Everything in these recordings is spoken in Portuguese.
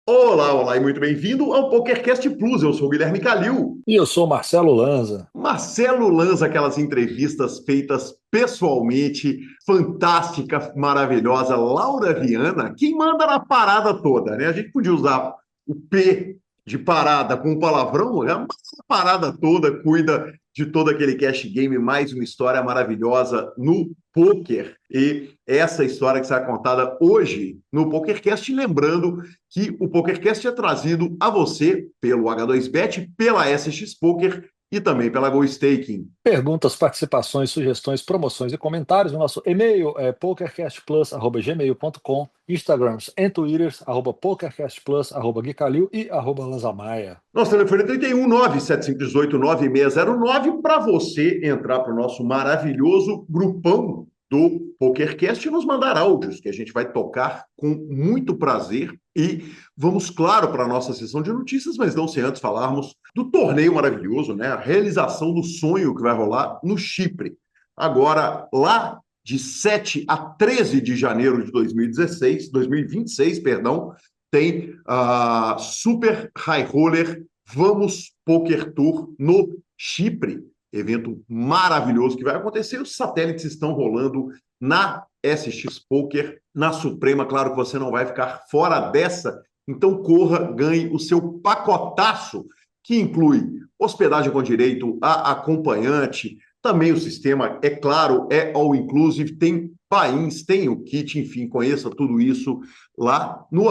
Olá, olá e muito bem-vindo ao PokerCast Plus. Eu sou o Guilherme Calil. E eu sou Marcelo Lanza. Marcelo lança aquelas entrevistas feitas pessoalmente, fantástica, maravilhosa. Laura Viana, quem manda na parada toda, né? A gente podia usar o P de parada com palavrão, né? Mas a parada toda cuida de todo aquele cash game, mais uma história maravilhosa no poker. E essa história que será contada hoje no PokerCast, lembrando que o PokerCast é trazido a você pelo H2Bet, pela SX Poker e também pela Go Staking. Perguntas, participações, sugestões, promoções e comentários. O nosso e-mail é pokercastplus@gmail.com, Instagrams e Twitters, @pokercastplus, @guicalil e @lanzamaia. Nosso telefone é 31 97518 9609 para você entrar para o nosso maravilhoso grupão do PokerCast e nos mandar áudios que a gente vai tocar com muito prazer. E vamos, claro, para a nossa sessão de notícias, mas não sem antes falarmos do torneio maravilhoso, né? A realização do sonho que vai rolar no Chipre. Agora, lá de 7 a 13 de janeiro de 2016, 2026, perdão, tem a Super High Roller Vamos Poker Tour no Chipre, evento maravilhoso que vai acontecer. Os satélites estão rolando na SX Poker, na Suprema. Claro que você não vai ficar fora dessa, então corra, ganhe o seu pacotaço, que inclui hospedagem com direito a acompanhante, também o sistema, é claro, é all inclusive, tem pains, tem o kit, enfim, conheça tudo isso lá no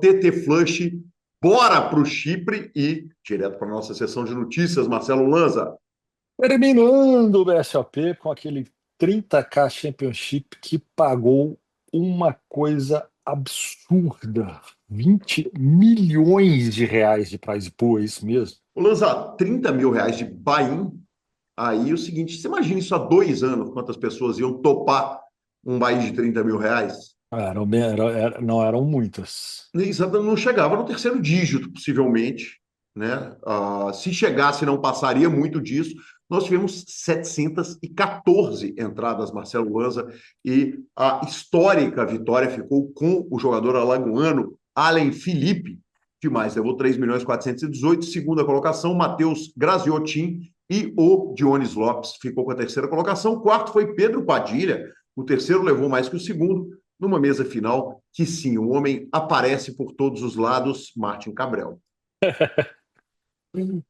@ttflush. Bora para o Chipre e direto para a nossa sessão de notícias, Marcelo Lanza. Terminando o BSOP com aquele 30K Championship que pagou uma coisa absurda. 20 milhões de reais de prize pool, é isso mesmo? O Lanza, 30 mil reais de buy-in. Aí o seguinte, você imagina isso há 2 anos, quantas pessoas iam topar um buy-in de 30 mil reais? Não eram muitas. Exato, não chegava no terceiro dígito, possivelmente, né? Se chegasse, não passaria muito disso. Nós tivemos 714 entradas, Marcelo Lanza, e a histórica vitória ficou com o jogador alagoano Allen Felipe, demais, levou 3 milhões 418, segunda colocação, Matheus Graziotin e o Dionis Lopes ficou com a terceira colocação, quarto foi Pedro Padilha, o terceiro levou mais que o segundo, numa mesa final que sim, o homem aparece por todos os lados, Martin Cabral.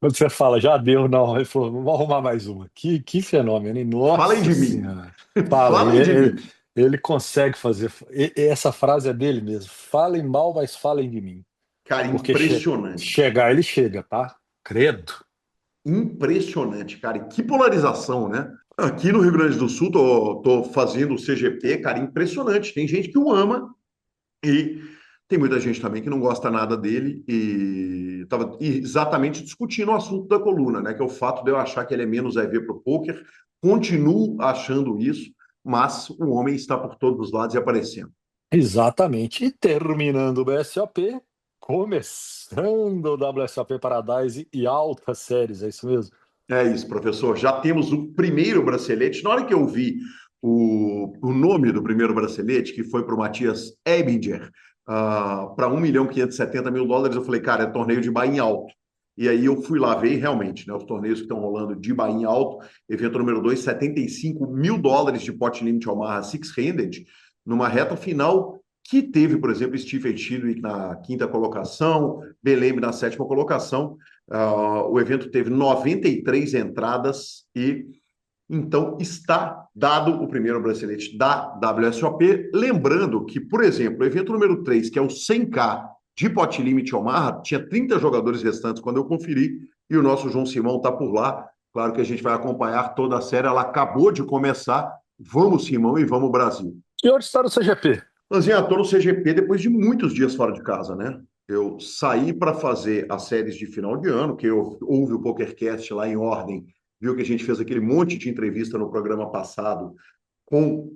Quando você fala, já deu, não, ele falou, vamos arrumar mais uma. Que fenômeno, hein? Falem Nossa de mim. Senhora. Fala, Falem de mim. ele consegue fazer. Essa frase é dele mesmo. Falem mal, mas falem de mim. Cara, Porque impressionante. chegar, ele chega, tá? Credo. Impressionante, cara. E que polarização, né? Aqui no Rio Grande do Sul, tô fazendo o CGP, cara, impressionante. Tem gente que o ama e tem muita gente também que não gosta nada dele e estava exatamente discutindo o assunto da coluna, né? Que é o fato de eu achar que ele é menos EV para o poker. Continuo achando isso, mas o homem está por todos os lados e aparecendo. Exatamente. E terminando o BSOP, começando o WSOP Paradise e altas séries, é isso mesmo? É isso, professor. Já temos o primeiro bracelete. Na hora que eu vi o nome do primeiro bracelete, que foi para o Matias Ebinger, para 1.570.000 dólares, eu falei, cara, é torneio de buy-in alto. E aí eu fui lá ver, e realmente, né, os torneios que estão rolando de buy-in alto, evento número 2, 75.000 dólares de pot limit Omaha six-handed, numa reta final que teve, por exemplo, Stephen Chidwick na quinta colocação, Belém na sétima colocação. O evento teve 93 entradas e então está dado o primeiro bracelete da WSOP. Lembrando que, por exemplo, o evento número 3, que é o 100K de Pot Limit Omaha, tinha 30 jogadores restantes quando eu conferi, e o nosso João Simão está por lá. Claro que a gente vai acompanhar toda a série, ela acabou de começar. Vamos, Simão, e vamos, Brasil. E onde está o CGP? Lanzinha, estou no CGP depois de muitos dias fora de casa, né? Eu saí para fazer as séries de final de ano, que houve o PokerCast lá em ordem, viu que a gente fez aquele monte de entrevista no programa passado com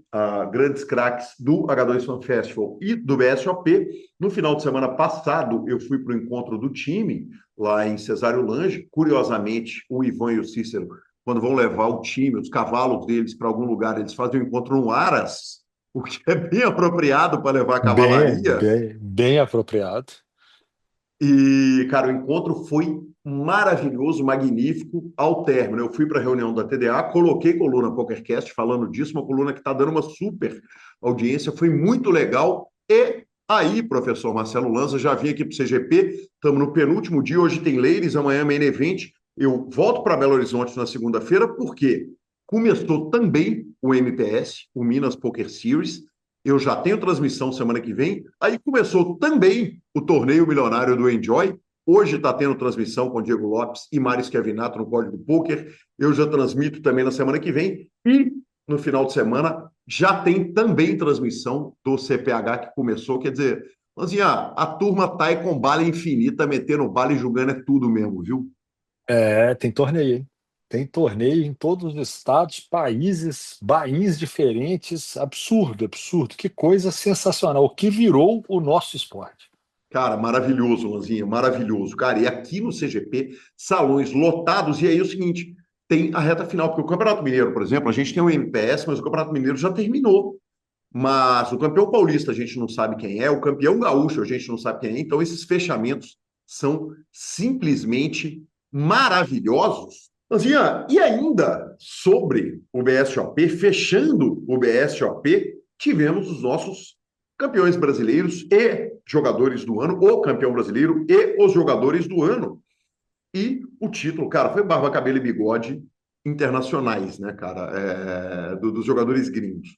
grandes craques do H2 Fan Festival e do BSOP. No final de semana passado, eu fui para o encontro do time lá em Cesário Lange. Curiosamente, o Ivan e o Cícero, quando vão levar o time, os cavalos deles para algum lugar, eles fazem um encontro no Aras, o que é bem apropriado para levar a Bem, cavalaria. bem, bem apropriado. E, cara, o encontro foi maravilhoso, magnífico. Ao término, eu fui para a reunião da TDA, coloquei coluna PokerCast falando disso, uma coluna que está dando uma super audiência, foi muito legal. E aí, professor Marcelo Lanza, já vim aqui para o CGP, estamos no penúltimo dia, hoje tem Ladies, amanhã Main Event. Eu volto para Belo Horizonte na segunda-feira, porque começou também o MPS, o Minas Poker Series. Eu já tenho transmissão semana que vem. Aí começou também o torneio milionário do Enjoy. Hoje está tendo transmissão com Diego Lopes e Mário Schiavinato no Código Poker. Eu já transmito também na semana que vem. E no final de semana já tem também transmissão do CPH que começou. Quer dizer, Lanzinha, a turma tá aí com bala infinita, metendo bala e julgando é tudo mesmo, viu? É, tem torneio, hein? Tem torneio em todos os estados, países, bains diferentes. Absurdo, absurdo. Que coisa sensacional. O que virou o nosso esporte. Cara, maravilhoso, Lanzinha, maravilhoso. Cara, e aqui no CGP, salões lotados, e aí é o seguinte, tem a reta final, porque o Campeonato Mineiro, por exemplo, a gente tem o MPS, mas o Campeonato Mineiro já terminou. Mas o campeão paulista a gente não sabe quem é, o campeão gaúcho a gente não sabe quem é, então esses fechamentos são simplesmente maravilhosos. Lanzinha, e ainda sobre o BSOP, fechando o BSOP, tivemos os nossos campeões brasileiros e jogadores do ano, o campeão brasileiro e os jogadores do ano. E o título, cara, foi barba, cabelo e bigode internacionais, né, cara, dos jogadores gringos.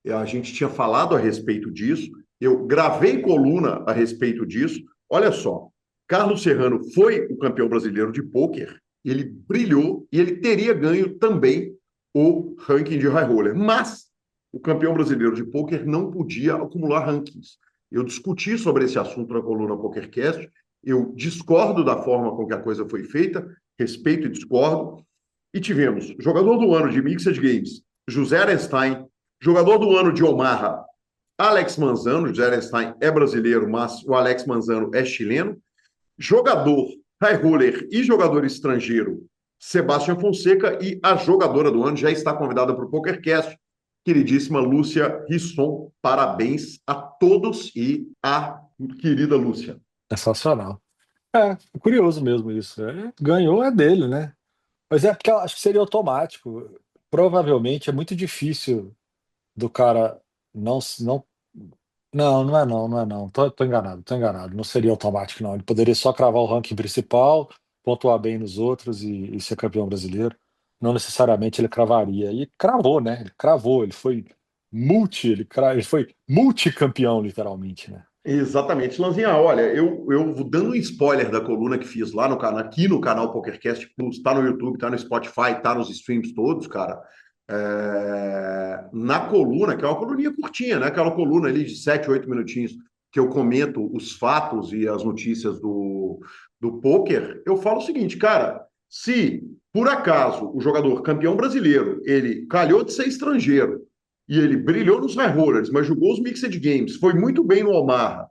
A gente tinha falado a respeito disso, eu gravei coluna a respeito disso. Olha só, Carlos Serrano foi o campeão brasileiro de pôquer, ele brilhou e ele teria ganho também o ranking de high roller, mas o campeão brasileiro de pôquer não podia acumular rankings. Eu discuti sobre esse assunto na coluna PokerCast, eu discordo da forma com que a coisa foi feita, respeito e discordo, e tivemos jogador do ano de Mixed Games, José Arenstein, jogador do ano de Omaha, Alex Manzano. José Arenstein é brasileiro, mas o Alex Manzano é chileno. Jogador high roller e jogador estrangeiro, Sebastião Fonseca. E a jogadora do ano já está convidada para o PokerCast, queridíssima Lúcia Risson. Parabéns a todos e a querida Lúcia. Sensacional. É, curioso mesmo isso. É, ganhou é dele, né? Mas é porque eu acho que seria automático. Provavelmente é muito difícil do cara não. Não, não é não, não é não. Tô enganado, tô enganado. Não seria automático, não. Ele poderia só cravar o ranking principal, pontuar bem nos outros e ser campeão brasileiro. Não necessariamente ele cravaria. E cravou, né? Ele cravou, ele foi multicampeão, literalmente, né? Exatamente. Lanzinha, olha, eu vou dando um spoiler da coluna que fiz lá no canal, aqui no canal PokerCast Plus, tá no YouTube, tá no Spotify, tá nos streams todos, cara. Na coluna, que é uma coluninha curtinha, né? Aquela coluna ali de 7, 8 minutinhos, que eu comento os fatos e as notícias do poker, eu falo o seguinte, cara, se por acaso o jogador campeão brasileiro, ele calhou de ser estrangeiro, e ele brilhou nos high rollers, mas jogou os mixed games, foi muito bem no Omaha,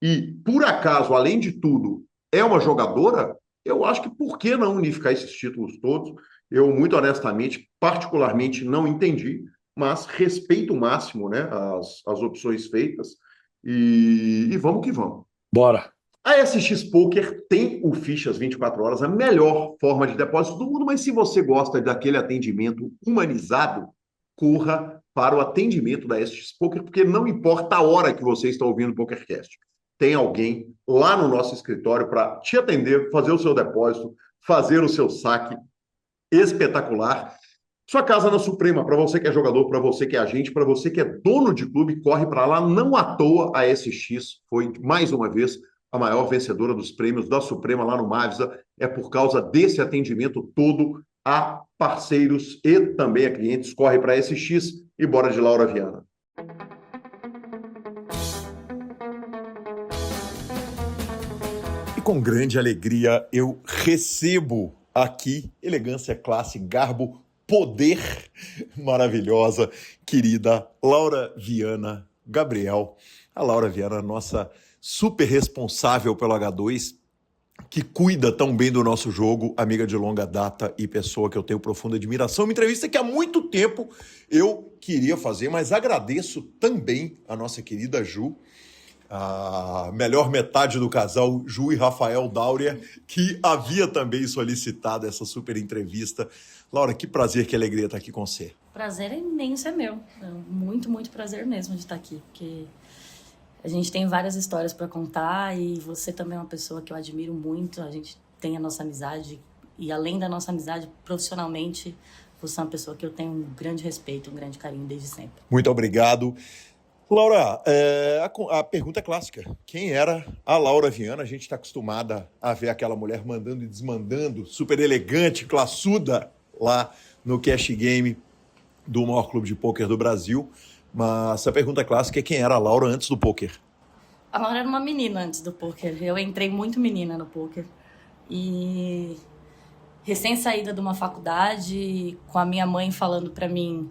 e por acaso, além de tudo, é uma jogadora, eu acho que por que não unificar esses títulos todos? Eu, muito honestamente, particularmente não entendi, mas respeito o máximo, né, as opções feitas, e vamos que vamos. Bora. A SX Poker tem o Fichas 24 horas, a melhor forma de depósito do mundo, mas se você gosta daquele atendimento humanizado, corra para o atendimento da SX Poker, porque não importa a hora que você está ouvindo o PokerCast. Tem alguém lá no nosso escritório para te atender, fazer o seu depósito, fazer o seu saque espetacular. Sua casa na Suprema, para você que é jogador, para você que é agente, para você que é dono de clube, corre para lá. Não à toa a SX foi, mais uma vez, a maior vencedora dos prêmios da Suprema lá no Mavisa. É por causa desse atendimento todo a parceiros e também a clientes. Corre para a SX e bora de Laura Viana. E com grande alegria eu recebo aqui elegância, classe, garbo, poder, maravilhosa, querida Laura Viana Gabriel. A Laura Viana, nossa super responsável pelo H2, que cuida tão bem do nosso jogo, amiga de longa data e pessoa que eu tenho profunda admiração. Uma entrevista que há muito tempo eu queria fazer, mas agradeço também a nossa querida Ju, a melhor metade do casal, Ju e Rafael Dáurea, que havia também solicitado essa super entrevista. Laura, que prazer, que alegria estar aqui com você. Prazer imenso é meu. Muito, muito prazer mesmo de estar aqui, porque a gente tem várias histórias para contar e você também é uma pessoa que eu admiro muito. A gente tem a nossa amizade e, além da nossa amizade, profissionalmente, você é uma pessoa que eu tenho um grande respeito, um grande carinho desde sempre. Muito obrigado. Laura, a pergunta é clássica. Quem era a Laura Viana? A gente está acostumada a ver aquela mulher mandando e desmandando, super elegante, classuda, lá no Cash Game do maior clube de pôquer do Brasil. Mas a pergunta clássica é quem era a Laura antes do pôquer? A Laura era uma menina antes do pôquer. Eu entrei muito menina no pôquer. E recém-saída de uma faculdade, com a minha mãe falando para mim: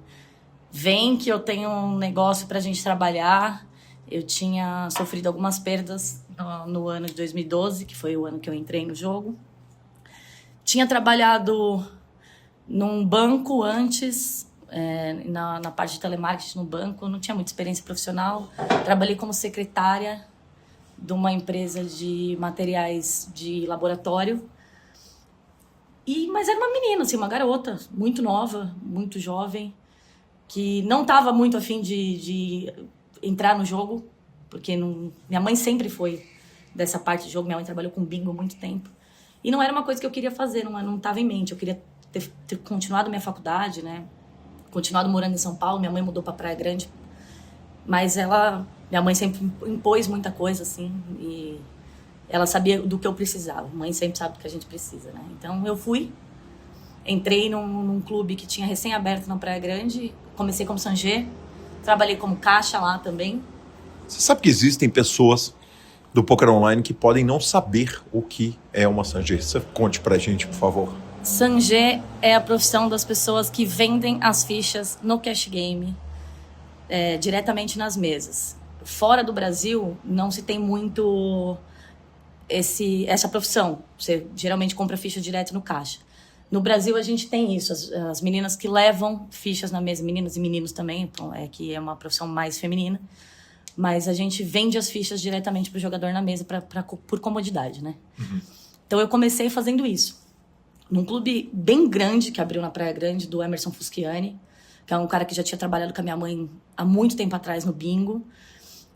vem que eu tenho um negócio pra gente trabalhar. Eu tinha sofrido algumas perdas no ano de 2012, que foi o ano que eu entrei no jogo. Tinha trabalhado num banco antes, na parte de telemarketing no banco. Não tinha muita experiência profissional. Trabalhei como secretária de uma empresa de materiais de laboratório. Mas era uma menina, assim, uma garota, muito nova, muito jovem, que não estava muito afim de entrar no jogo, porque minha mãe sempre foi dessa parte de jogo. Minha mãe trabalhou com bingo há muito tempo. E não era uma coisa que eu queria fazer, não estava em mente. Eu queria ter continuado minha faculdade, né? Continuado morando em São Paulo. Minha mãe mudou para Praia Grande. Mas minha mãe sempre impôs muita coisa, assim, e ela sabia do que eu precisava. Mãe sempre sabe do que a gente precisa, né? Então eu entrei num clube que tinha recém-aberto na Praia Grande, comecei como Sanger, trabalhei como caixa lá também. Você sabe que existem pessoas do poker online que podem não saber o que é uma Sanger? Você conte pra gente, por favor. Sanger é a profissão das pessoas que vendem as fichas no cash game, diretamente nas mesas. Fora do Brasil, não se tem muito essa profissão. Você geralmente compra ficha direto no caixa. No Brasil, a gente tem isso. As meninas que levam fichas na mesa, meninas e meninos também, que é uma profissão mais feminina. Mas a gente vende as fichas diretamente para o jogador na mesa por comodidade, né? Uhum. Então, eu comecei fazendo isso. Num clube bem grande, que abriu na Praia Grande, do Emerson Fuschiani, que é um cara que já tinha trabalhado com a minha mãe há muito tempo atrás no bingo.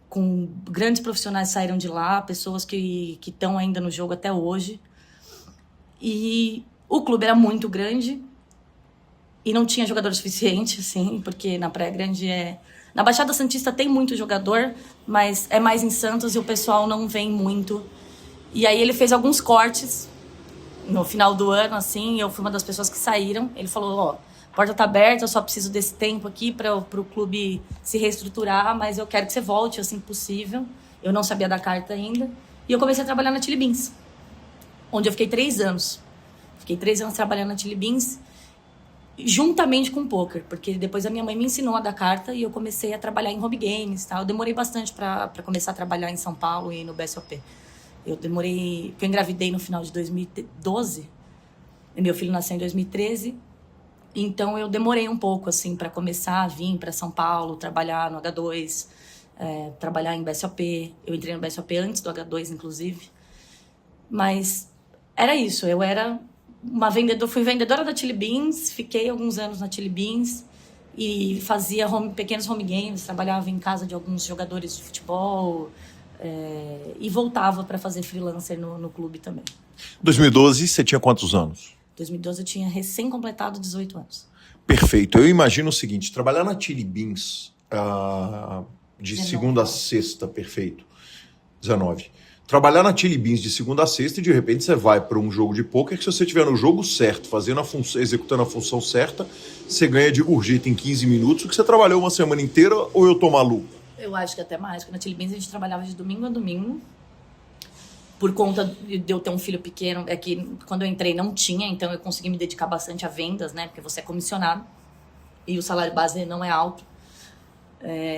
Com grandes profissionais saíram de lá, pessoas que estão ainda no jogo até hoje. E o clube era muito grande e não tinha jogador suficiente, assim, porque na Praia Grande na Baixada Santista tem muito jogador, mas é mais em Santos e o pessoal não vem muito. E aí ele fez alguns cortes no final do ano, assim, eu fui uma das pessoas que saíram. Ele falou: a porta tá aberta, eu só preciso desse tempo aqui para o clube se reestruturar, mas eu quero que você volte assim que possível. Eu não sabia da carta ainda. E eu comecei a trabalhar na Chili Beans, onde eu fiquei 3 anos. Fiquei 3 anos trabalhando na Chili Beans, juntamente com o poker, porque depois a minha mãe me ensinou a dar carta e eu comecei a trabalhar em home games, tá? Eu demorei bastante para começar a trabalhar em São Paulo e no BSOP. Porque eu engravidei no final de 2012, e meu filho nasceu em 2013, então eu demorei um pouco, assim, para começar a vir para São Paulo, trabalhar no H2, trabalhar em BSOP. Eu entrei no BSOP antes do H2, inclusive. Mas era isso, eu era fui vendedora da Chili Beans, fiquei alguns anos na Chili Beans e fazia pequenos home games, trabalhava em casa de alguns jogadores de futebol e voltava para fazer freelancer no clube também. 2012, você tinha quantos anos? 2012 eu tinha recém-completado 18 anos. Perfeito. Eu imagino o seguinte, trabalhar na Chili Beans de 19. segunda a sexta, perfeito, 19. Trabalhar na Chili Beans de segunda a sexta e de repente você vai para um jogo de pôquer que, se você estiver no jogo certo, executando a função certa, você ganha de gorjeta em 15 minutos, o que você trabalhou uma semana inteira, ou eu tô maluco? Eu acho que até mais, porque na Chili Beans a gente trabalhava de domingo a domingo, por conta de eu ter um filho pequeno. É que quando eu entrei não tinha, então eu consegui me dedicar bastante a vendas, né? Porque você é comissionado e o salário base não é alto.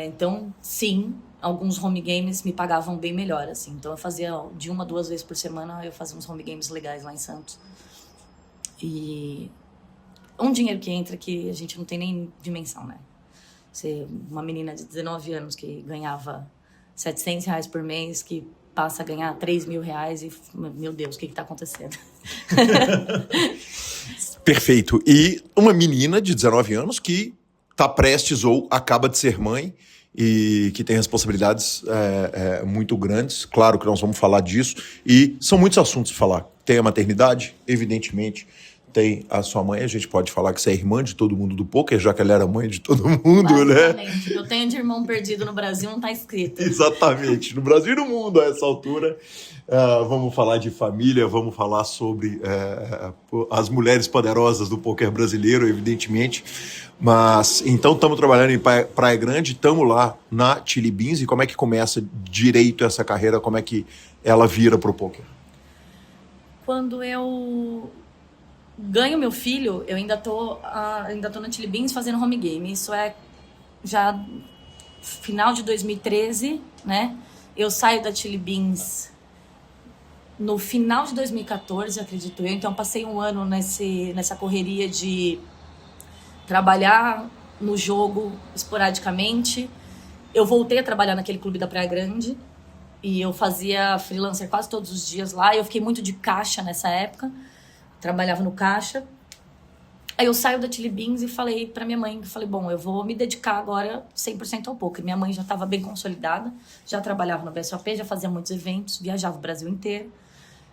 Então, sim, alguns home games me pagavam bem melhor, assim. Então eu fazia de 1 a 2 vezes por semana, eu fazia uns home games legais lá em Santos. E um dinheiro que entra que a gente não tem nem dimensão, né? Uma menina de 19 anos que ganhava R$700 por mês, que passa a ganhar R$3.000 e, meu Deus, o que está acontecendo? Perfeito. E uma menina de 19 anos que está prestes ou acaba de ser mãe e que tem responsabilidades muito grandes. Claro que nós vamos falar disso e são muitos assuntos para falar. Tem a maternidade, evidentemente, tem a sua mãe. A gente pode falar que você é irmã de todo mundo do poker, já que ela era mãe de todo mundo, né? Eu tenho de irmão perdido no Brasil, não está escrito. Exatamente. No Brasil e no mundo, a essa altura. Vamos falar de família, vamos falar sobre as mulheres poderosas do poker brasileiro, evidentemente. Mas, então, estamos trabalhando em Praia Grande, estamos lá na Chili Beans. E como é que começa direito essa carreira? Como é que ela vira pro poker? Quando eu ganho meu filho, eu ainda tô na Chili Beans fazendo home game. Isso é já final de 2013, né? Eu saio da Chili Beans no final de 2014, acredito eu. Então, passei um ano nessa correria de trabalhar no jogo esporadicamente. Eu voltei a trabalhar naquele clube da Praia Grande e eu fazia freelancer quase todos os dias lá. Eu fiquei muito de caixa nessa época, trabalhava no caixa. Aí eu saio da Chili Beans e falei pra minha mãe, bom, eu vou me dedicar agora 100% ao poker. Minha mãe já estava bem consolidada, já trabalhava no BSOP, já fazia muitos eventos, viajava o Brasil inteiro.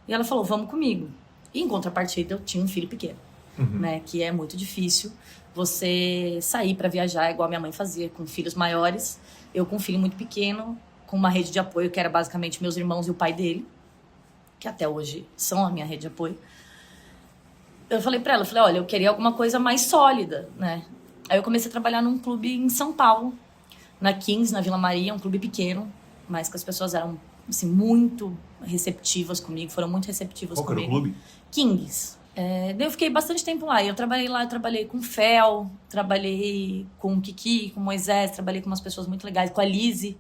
E ela falou, vamos comigo. E em contrapartida, eu tinha um filho pequeno, né? Que é muito difícil você sair para viajar igual a minha mãe fazia, com filhos maiores. Eu com um filho muito pequeno, com uma rede de apoio que era basicamente meus irmãos e o pai dele, que até hoje são a minha rede de apoio. Eu falei pra ela, olha, eu queria alguma coisa mais sólida, né? Aí eu comecei a trabalhar num clube em São Paulo, na Kings, na Vila Maria, um clube pequeno, mas que as pessoas eram, assim, muito receptivas comigo, foram muito receptivas comigo. Qual era o clube? Kings. Daí eu fiquei bastante tempo lá. Eu trabalhei lá, eu trabalhei com o Fel, trabalhei com o Kiki, com o Moisés, trabalhei com umas pessoas muito legais, com a Lizzy.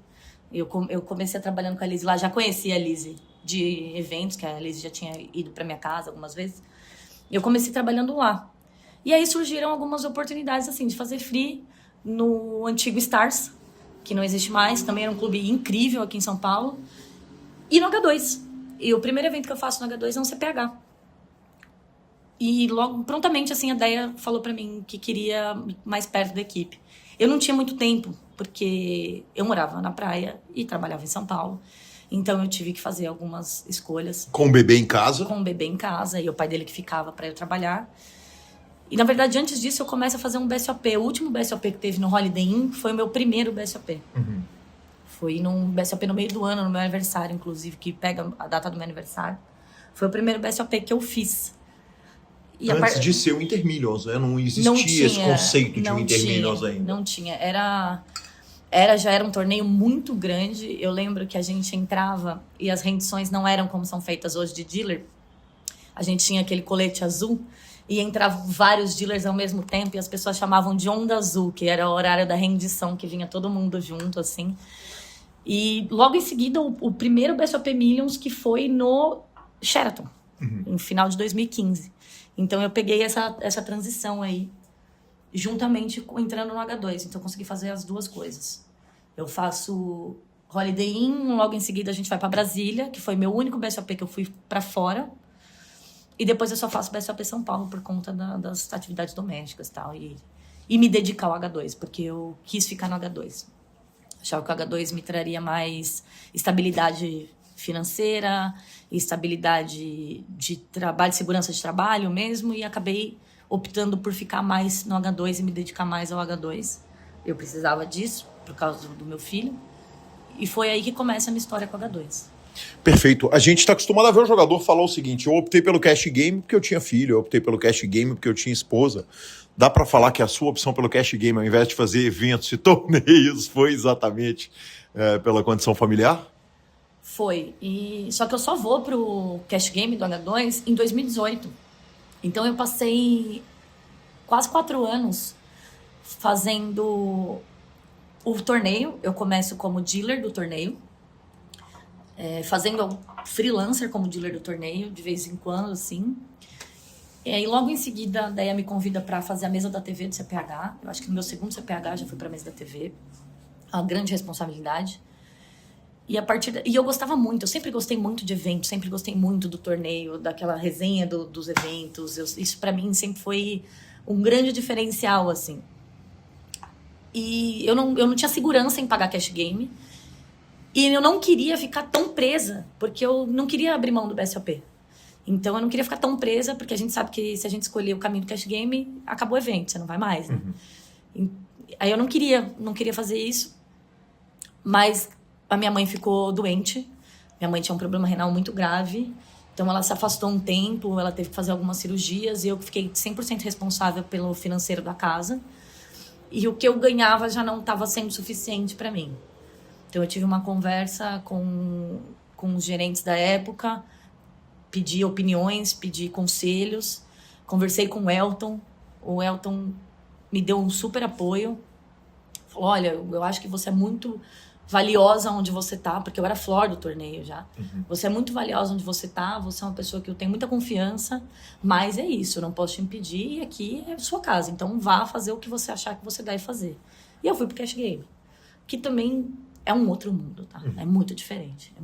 Eu comecei trabalhando com a Lizzy lá, já conhecia a Lizzy de eventos, que a Lizzy já tinha ido pra minha casa algumas vezes. Eu comecei trabalhando lá. E aí surgiram algumas oportunidades, assim, de fazer free no antigo Stars, que não existe mais. Também era um clube incrível aqui em São Paulo. E no H2. E o primeiro evento que eu faço no H2 é um CPH. E logo, prontamente, assim, a Deia falou pra mim que queria mais perto da equipe. Eu não tinha muito tempo, porque eu morava na praia e trabalhava em São Paulo. Então, eu tive que fazer algumas escolhas. Com o bebê em casa? Com o bebê em casa, e o pai dele que ficava para eu trabalhar. E, na verdade, antes disso, eu começo a fazer um BSOP. O último BSOP que teve no Holiday Inn foi o meu primeiro BSOP. Foi num BSOP no meio do ano, no meu aniversário, inclusive, que pega a data do meu aniversário. Foi o primeiro BSOP que eu fiz. E antes de ser o Intermillions, né? Não existia esse conceito de um Intermillions ainda. Não tinha. Já era um torneio muito grande. Eu lembro que a gente entrava e as rendições não eram como são feitas hoje de dealer. A gente tinha aquele colete azul e entravam vários dealers ao mesmo tempo e as pessoas chamavam de onda azul, que era o horário da rendição, que vinha todo mundo junto, assim. E logo em seguida, o primeiro BSOP Millions, que foi no Sheraton, no final de 2015. Então eu peguei essa transição aí, juntamente entrando no H2. Então eu consegui fazer as duas coisas. Eu faço Holiday Inn, logo em seguida a gente vai para Brasília, que foi meu único BSOP que eu fui para fora. E depois eu só faço BSOP São Paulo por conta das atividades domésticas e tal. E me dedicar ao H2, porque eu quis ficar no H2. Achava que o H2 me traria mais estabilidade financeira, estabilidade de trabalho, segurança de trabalho mesmo, e acabei optando por ficar mais no H2 e me dedicar mais ao H2. Eu precisava disso por causa do meu filho, e foi aí que começa a minha história com o H2. Perfeito. A gente está acostumado a ver o jogador falar o seguinte: eu optei pelo cash game porque eu tinha filho, eu optei pelo cash game porque eu tinha esposa. Dá para falar que a sua opção pelo cash game, ao invés de fazer eventos e torneios, foi exatamente pela condição familiar? Foi. Só que eu só vou pro cash game do H2 em 2018. Então eu passei quase 4 anos fazendo o torneio. Eu começo como dealer do torneio, fazendo freelancer como dealer do torneio, de vez em quando, assim. E logo em seguida, a Deia me convida para fazer a mesa da TV do CPH. Eu acho que no meu segundo CPH já fui para a mesa da TV. Uma grande responsabilidade. E eu gostava muito, eu sempre gostei muito de eventos, sempre gostei muito do torneio, daquela resenha dos eventos. Isso pra mim sempre foi um grande diferencial, assim. E eu não tinha segurança em pagar cash game. E eu não queria ficar tão presa, porque eu não queria abrir mão do BSOP. Então eu não queria ficar tão presa, porque a gente sabe que se a gente escolher o caminho do cash game, acabou o evento, você não vai mais, né? Aí eu não queria fazer isso, mas a minha mãe ficou doente. Minha mãe tinha um problema renal muito grave, então ela se afastou um tempo, ela teve que fazer algumas cirurgias, e eu fiquei 100% responsável pelo financeiro da casa. E o que eu ganhava já não estava sendo suficiente para mim. Então eu tive uma conversa com os gerentes da época, pedi opiniões, pedi conselhos, conversei com o Elton me deu um super apoio, falou, olha, eu acho que você é muito valiosa onde você tá, porque eu era flor do torneio já. Você é muito valiosa onde você tá, você é uma pessoa que eu tenho muita confiança, mas é isso, eu não posso te impedir, e aqui é a sua casa, então vá fazer o que você achar que você deve fazer. E eu fui pro cash game, que também é um outro mundo, tá? É muito diferente,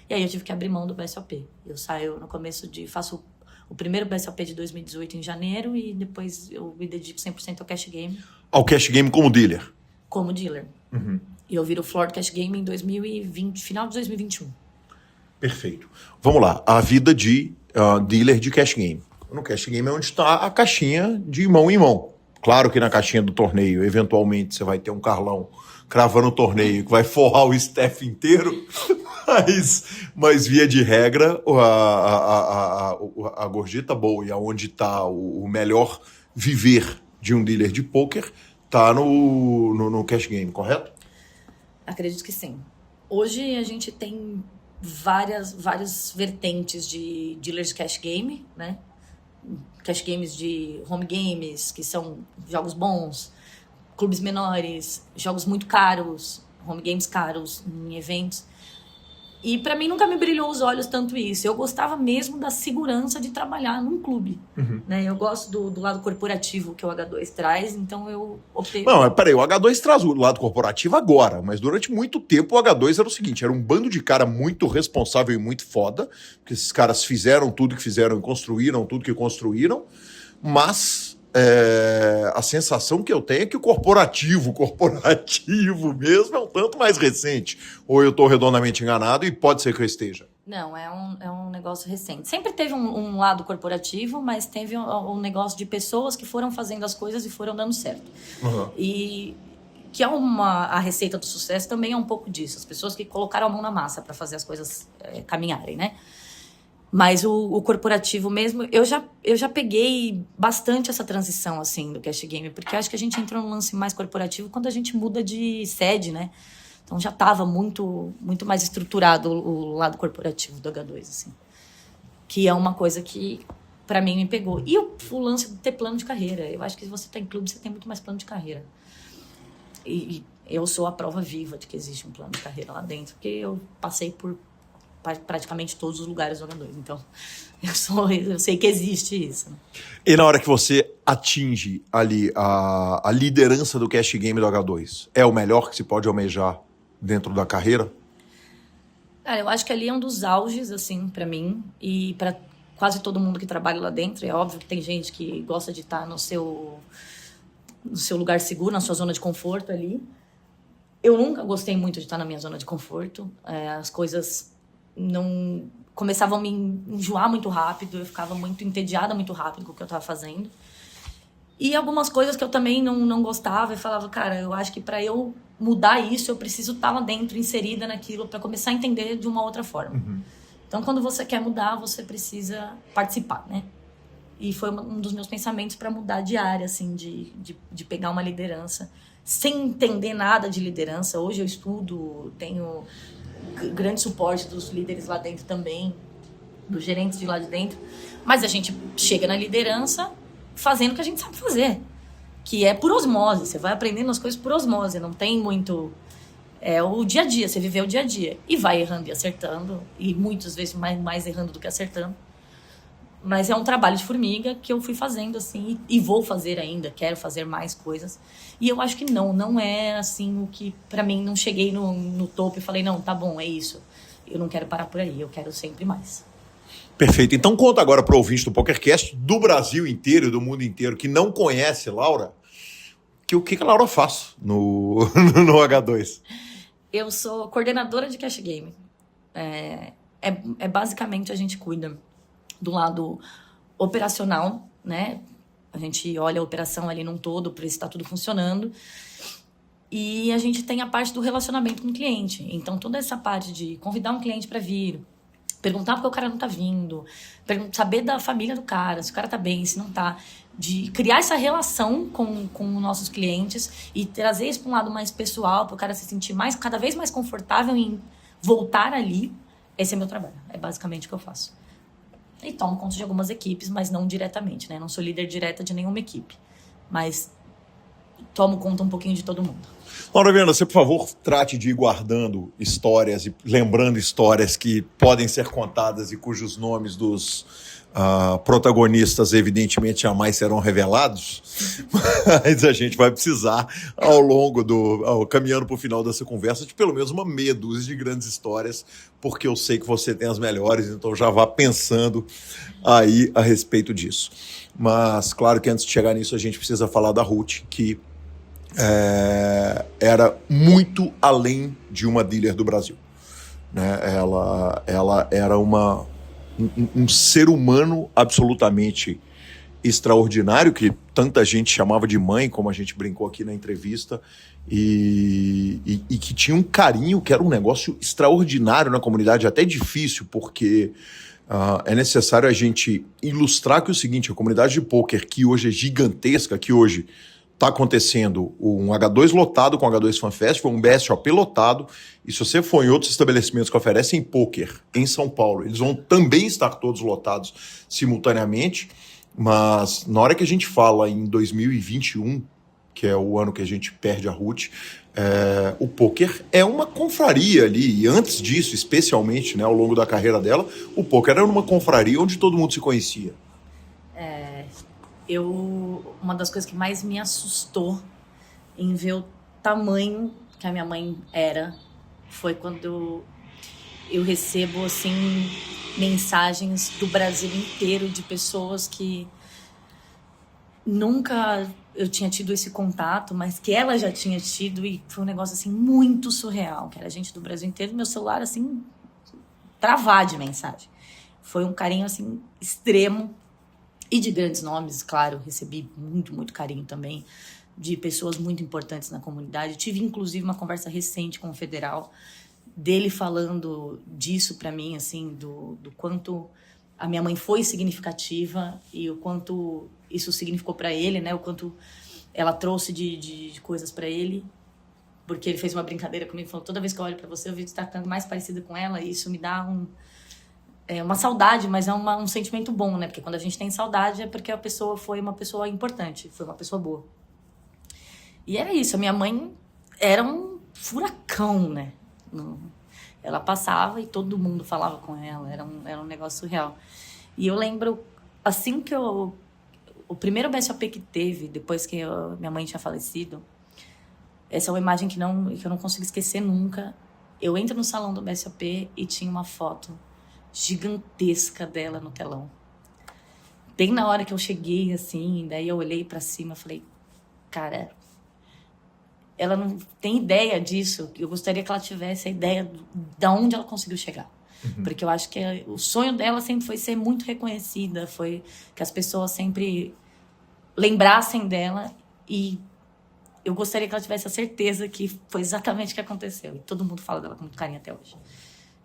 E aí eu tive que abrir mão do BSOP. Eu saio no começo faço o primeiro BSOP de 2018 em janeiro, e depois eu me dedico 100% ao cash game. Ao cash game como dealer? Como dealer. E eu viro floor do cash game em 2020, final de 2021. Perfeito. Vamos lá. A vida de dealer de cash game. No cash game é onde está a caixinha de mão em mão. Claro que na caixinha do torneio, eventualmente, você vai ter um Carlão cravando o torneio que vai forrar o staff inteiro, mas via de regra, a gorjeta boa e aonde está o melhor viver de um dealer de pôquer está no cash game, correto? Acredito que sim. Hoje a gente tem várias vertentes de dealers de cash game, né? Cash games de home games, que são jogos bons, clubes menores, jogos muito caros, home games caros em eventos. E pra mim nunca me brilhou os olhos tanto isso. Eu gostava mesmo da segurança de trabalhar num clube. Né? Eu gosto do lado corporativo que o H2 traz, então eu optei... Não, mas peraí, o H2 traz o lado corporativo agora, mas durante muito tempo o H2 era o seguinte, era um bando de cara muito responsável e muito foda, porque esses caras fizeram tudo que fizeram e construíram tudo que construíram, mas... a sensação que eu tenho é que o corporativo mesmo é um tanto mais recente. Ou eu estou redondamente enganado e pode ser que eu esteja. Não, é um negócio recente. Sempre teve um lado corporativo, mas teve um negócio de pessoas que foram fazendo as coisas e foram dando certo. E que a receita do sucesso também é um pouco disso. As pessoas que colocaram a mão na massa para fazer as coisas caminharem, né? Mas o corporativo mesmo, eu já peguei bastante essa transição, assim, do cash game, porque acho que a gente entrou no lance mais corporativo quando a gente muda de sede, né? Então já estava muito mais estruturado o lado corporativo do H2, assim. Que é uma coisa que, para mim, me pegou. E o lance de ter plano de carreira. Eu acho que se você está em clube, você tem muito mais plano de carreira. E eu sou a prova viva de que existe um plano de carreira lá dentro, porque eu passei por praticamente todos os lugares do H2. Então, eu sei que existe isso. Né? E na hora que você atinge ali a liderança do cash game do H2, é o melhor que se pode almejar dentro da carreira? Cara, eu acho que ali é um dos auges, assim, pra mim. E pra quase todo mundo que trabalha lá dentro. É óbvio que tem gente que gosta de estar no seu lugar seguro, na sua zona de conforto ali. Eu nunca gostei muito de estar na minha zona de conforto. As coisas... não começavam a me enjoar muito rápido, eu ficava muito entediada muito rápido com o que eu estava fazendo. E algumas coisas que eu também não gostava, eu falava, cara, eu acho que para eu mudar isso, eu preciso estar lá dentro, inserida naquilo, para começar a entender de uma outra forma. Então, quando você quer mudar, você precisa participar, né? E foi um dos meus pensamentos para mudar de área, assim, de pegar uma liderança, sem entender nada de liderança. Hoje eu estudo, tenho... grande suporte dos líderes lá dentro também, dos gerentes de lá de dentro, mas a gente chega na liderança fazendo o que a gente sabe fazer, que é por osmose. Você vai aprendendo as coisas por osmose, não tem muito... É o dia a dia, você vive o dia a dia e vai errando e acertando, e muitas vezes mais errando do que acertando, Mas é um trabalho de formiga que eu fui fazendo, assim, e vou fazer ainda, quero fazer mais coisas. E eu acho que não é, assim, o que, pra mim, não cheguei no topo e falei, não, tá bom, é isso. Eu não quero parar por aí, eu quero sempre mais. Perfeito. Então conta agora para o ouvinte do PokerCast, do Brasil inteiro, do mundo inteiro, que não conhece Laura, o que a Laura faz no H2. Eu sou coordenadora de cash game. Basicamente a gente cuida do lado operacional, né? A gente olha a operação ali num todo para ver se está tudo funcionando. E a gente tem a parte do relacionamento com o cliente. Então, toda essa parte de convidar um cliente para vir, perguntar porque o cara não tá vindo, saber da família do cara, se o cara tá bem, se não tá, de criar essa relação com os nossos clientes e trazer isso para um lado mais pessoal, para o cara se sentir cada vez mais confortável em voltar ali. Esse é meu trabalho, é basicamente o que eu faço. E tomo conta de algumas equipes, mas não diretamente, né? Não sou líder direta de nenhuma equipe, mas tomo conta um pouquinho de todo mundo. Laura Viana, você, por favor, trate de ir guardando histórias e lembrando histórias que podem ser contadas e cujos nomes dos protagonistas, evidentemente, jamais serão revelados, mas a gente vai precisar, ao longo caminhando para o final dessa conversa, de pelo menos uma meia dúzia de grandes histórias, porque eu sei que você tem as melhores, então já vá pensando aí a respeito disso. Mas, claro que antes de chegar nisso, a gente precisa falar da Ruth, que era muito além de uma dealer do Brasil, né? Ela era um ser humano absolutamente extraordinário, que tanta gente chamava de mãe, como a gente brincou aqui na entrevista, e que tinha um carinho, que era um negócio extraordinário na comunidade, até difícil, porque é necessário a gente ilustrar que é o seguinte: a comunidade de pôquer, que hoje é gigantesca, que hoje está acontecendo um H2 lotado com o H2 Fan Festival, um BSOP lotado, e se você for em outros estabelecimentos que oferecem pôquer em São Paulo, eles vão também estar todos lotados simultaneamente, mas na hora que a gente fala em 2021, que é o ano que a gente perde a Ruth, o pôquer é uma confraria ali, e antes disso, especialmente, né, ao longo da carreira dela, o pôquer era uma confraria onde todo mundo se conhecia. Uma das coisas que mais me assustou em ver o tamanho que a minha mãe era foi quando eu recebo, assim, mensagens do Brasil inteiro de pessoas que nunca eu tinha tido esse contato, mas que ela já tinha tido, e foi um negócio, assim, muito surreal, que era gente do Brasil inteiro, meu celular, assim, travar de mensagem. Foi um carinho, assim, extremo. E de grandes nomes, claro, recebi muito, muito carinho também de pessoas muito importantes na comunidade. Tive, inclusive, uma conversa recente com o Federal, dele falando disso para mim, assim, do quanto a minha mãe foi significativa e o quanto isso significou para ele, né? O quanto ela trouxe de coisas para ele. Porque ele fez uma brincadeira comigo, falou: toda vez que eu olho para você, eu vejo que você está ficando mais parecida com ela, e isso me dá uma saudade, mas é um sentimento bom, né? Porque quando a gente tem saudade é porque a pessoa foi uma pessoa importante, foi uma pessoa boa. E era isso, a minha mãe era um furacão, né? Ela passava e todo mundo falava com ela, era um negócio surreal. E eu lembro, assim que o primeiro BSOP que teve, depois que minha mãe tinha falecido, essa é uma imagem que eu não consigo esquecer nunca. Eu entro no salão do BSOP e tinha uma foto gigantesca dela no telão. Bem na hora que eu cheguei, assim, daí eu olhei pra cima e falei: cara, ela não tem ideia disso. Eu gostaria que ela tivesse a ideia de onde ela conseguiu chegar. Uhum. Porque eu acho que o sonho dela sempre foi ser muito reconhecida, foi que as pessoas sempre lembrassem dela, e eu gostaria que ela tivesse a certeza que foi exatamente o que aconteceu. E todo mundo fala dela com muito carinho até hoje.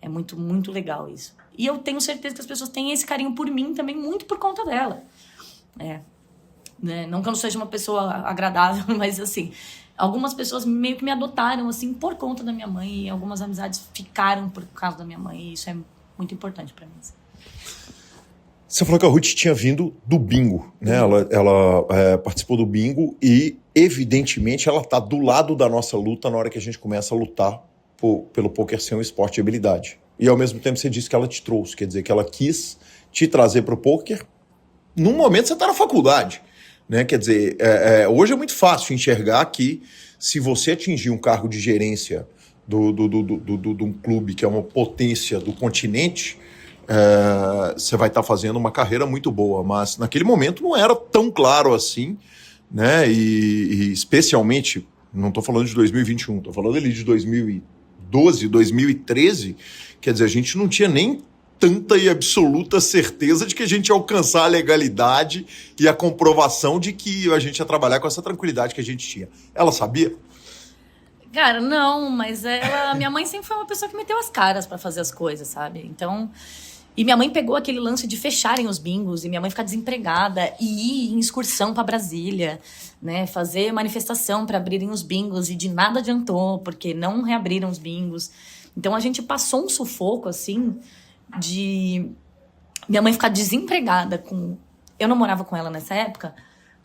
É muito, muito legal isso. E eu tenho certeza que as pessoas têm esse carinho por mim também, muito por conta dela. Né? Não que eu não seja uma pessoa agradável, mas assim, algumas pessoas meio que me adotaram assim por conta da minha mãe, e algumas amizades ficaram por causa da minha mãe, e isso é muito importante para mim. Você falou que a Ruth tinha vindo do bingo, né? Ela participou do bingo e, evidentemente, ela está do lado da nossa luta na hora que a gente começa a lutar pelo pôquer ser um esporte de habilidade. E, ao mesmo tempo, você disse que ela te trouxe, quer dizer, que ela quis te trazer para o pôquer num momento você está na faculdade, né? Quer dizer, hoje é muito fácil enxergar que se você atingir um cargo de gerência de um clube que é uma potência do continente, você vai estar fazendo uma carreira muito boa, mas naquele momento não era tão claro assim, né? E especialmente, não estou falando de 2021, estou falando ali de 2012, 2013, quer dizer, a gente não tinha nem tanta e absoluta certeza de que a gente ia alcançar a legalidade e a comprovação de que a gente ia trabalhar com essa tranquilidade que a gente tinha. Ela sabia? Cara, não, mas minha mãe sempre foi uma pessoa que meteu as caras pra fazer as coisas, sabe? Então, e minha mãe pegou aquele lance de fecharem os bingos e minha mãe ficar desempregada e ir em excursão pra Brasília, né? Fazer manifestação pra abrirem os bingos e de nada adiantou, porque não reabriram os bingos. Então a gente passou um sufoco, assim, de minha mãe ficar desempregada com... Eu não morava com ela nessa época,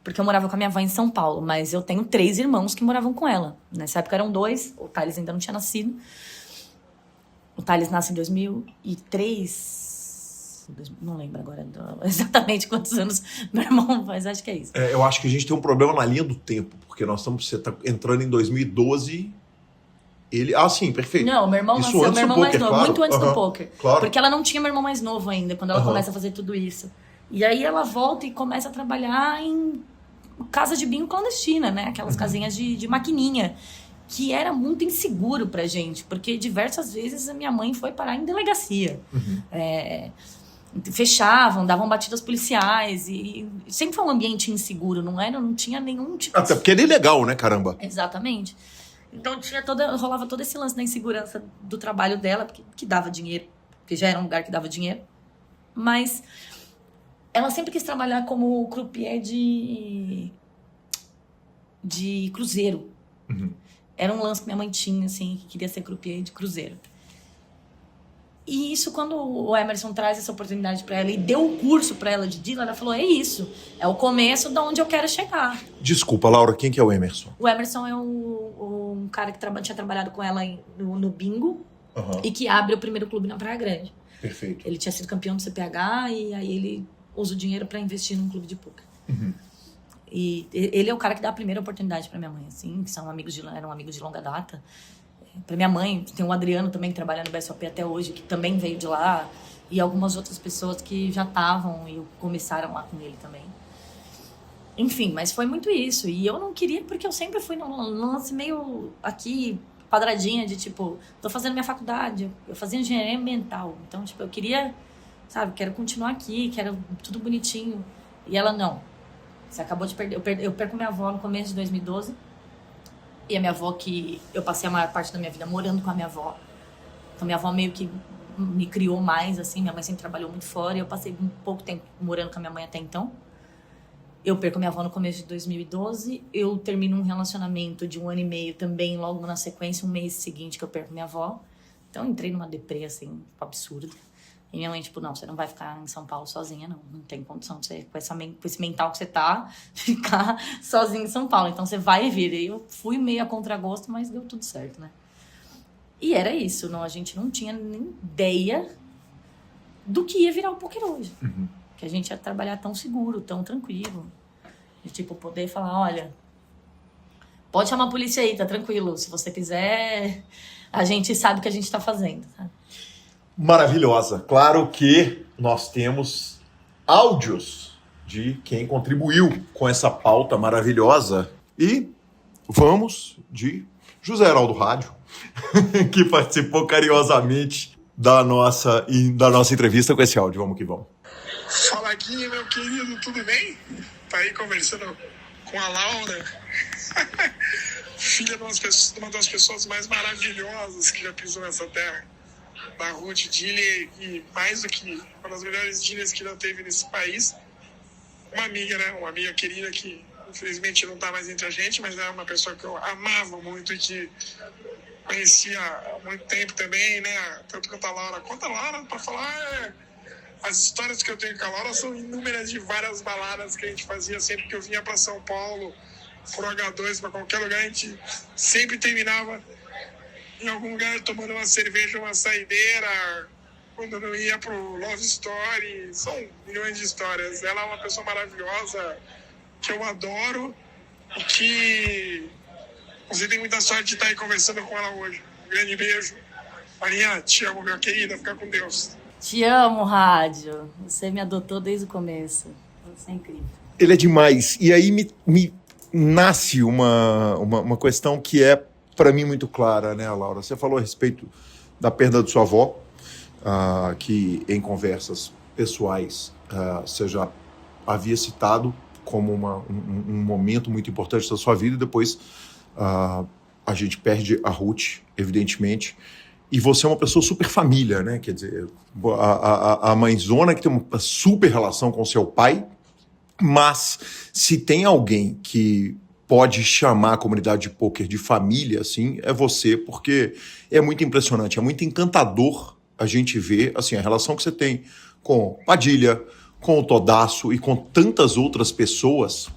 porque eu morava com a minha avó em São Paulo, mas eu tenho 3 irmãos que moravam com ela. Nessa época eram 2, o Thales ainda não tinha nascido. O Thales nasce em 2003, não lembro agora exatamente quantos anos meu irmão faz, acho que é isso. Eu acho que a gente tem um problema na linha do tempo, porque você está entrando em 2012... sim, perfeito. Não, meu irmão isso nasceu, meu irmão mais novo, claro. muito antes do poker. Claro. Porque ela não tinha meu irmão mais novo ainda, quando ela começa a fazer tudo isso. E aí ela volta e começa a trabalhar em casa de bingo clandestina, né? Aquelas casinhas de maquininha, que era muito inseguro pra gente, porque diversas vezes a minha mãe foi parar em delegacia. Fechavam, davam batidas policiais e sempre foi um ambiente inseguro, não tinha nenhum tipo Até porque era ilegal, né, caramba? Exatamente. Então rolava todo esse lance da insegurança do trabalho dela, que dava dinheiro, porque já era um lugar que dava dinheiro. Mas ela sempre quis trabalhar como croupier de cruzeiro. Era um lance que minha mãe tinha, assim, que queria ser croupier de cruzeiro. E isso, quando o Emerson traz essa oportunidade pra ela e deu o curso pra ela de dealer, ela falou, é isso, é o começo de onde eu quero chegar. Desculpa, Laura, quem que é o Emerson? O Emerson é um cara que tinha trabalhado com ela no bingo e que abre o primeiro clube na Praia Grande. Perfeito. Ele tinha sido campeão do CPH e aí ele usa o dinheiro pra investir num clube de poker. E ele é o cara que dá a primeira oportunidade pra minha mãe, assim, que eram amigos de longa data. Pra minha mãe, tem o Adriano também, que trabalha no BSOP até hoje, que também veio de lá, e algumas outras pessoas que já estavam e começaram lá com ele também. Enfim, mas foi muito isso. E eu não queria, porque eu sempre fui num lance meio aqui, quadradinha, de tipo, tô fazendo minha faculdade, eu fazia engenharia ambiental. Então, tipo, eu queria, sabe, quero continuar aqui, quero tudo bonitinho. E ela, não. Você acabou de perder. Eu perco minha avó no começo de 2012. E a minha avó, que eu passei a maior parte da minha vida morando com a minha avó. Então, minha avó meio que me criou mais, assim. Minha mãe sempre trabalhou muito fora e eu passei um pouco tempo morando com a minha mãe até então. Eu perco minha avó no começo de 2012. Eu termino um relacionamento de 1 ano e meio também, logo na sequência, um mês seguinte que eu perco minha avó. Então, eu entrei numa deprê, assim, absurda. E minha mãe, tipo, não, você não vai ficar em São Paulo sozinha, não. Não tem condição de você, com esse mental que você tá, ficar sozinha em São Paulo. Então, você vai e vira. E eu fui meio a contragosto, mas deu tudo certo, né? E era isso. Não, a gente não tinha nem ideia do que ia virar o poker hoje. Que a gente ia trabalhar tão seguro, tão tranquilo. De, tipo, poder falar, olha, pode chamar a polícia aí, tá tranquilo. Se você quiser, a gente sabe o que a gente tá fazendo, sabe? Maravilhosa. Claro que nós temos áudios de quem contribuiu com essa pauta maravilhosa. E vamos de José Heraldo Rádio, que participou carinhosamente da nossa entrevista com esse áudio. Vamos que vamos. Fala, Gui, meu querido, tudo bem? Tá aí conversando com a Laura, filha de uma das pessoas mais maravilhosas que já pisou nessa terra. Da Ruth Diller, e mais do que uma das melhores dealers que já teve nesse país. Uma amiga, né? Uma amiga querida que infelizmente não está mais entre a gente, mas é uma pessoa que eu amava muito e que conhecia há muito tempo também, né? Tanto quanto a Laura. Quanto a Laura, para falar, as histórias que eu tenho com a Laura são inúmeras, de várias baladas que a gente fazia sempre que eu vinha para São Paulo, pro H2, para qualquer lugar, a gente sempre terminava em algum lugar tomando uma cerveja, uma saideira, quando eu não ia pro Love Story. São milhões de histórias. Ela é uma pessoa maravilhosa, que eu adoro e que você tem muita sorte de estar aí conversando com ela hoje. Um grande beijo. Marinha, te amo, minha querida. Fica com Deus. Te amo, rádio. Você me adotou desde o começo. Você é incrível. Ele é demais. E aí me nasce uma questão que é, para mim, muito clara, né, Laura? Você falou a respeito da perda de sua avó, que em conversas pessoais você já havia citado como um momento muito importante da sua vida, e depois a gente perde a Ruth, evidentemente, e você é uma pessoa super família, né? Quer dizer, a mãezona que tem uma super relação com seu pai, mas se tem alguém que pode chamar a comunidade de pôquer de família, assim, é você, porque é muito impressionante, é muito encantador a gente ver, assim, a relação que você tem com Padilha, com o Todasso e com tantas outras pessoas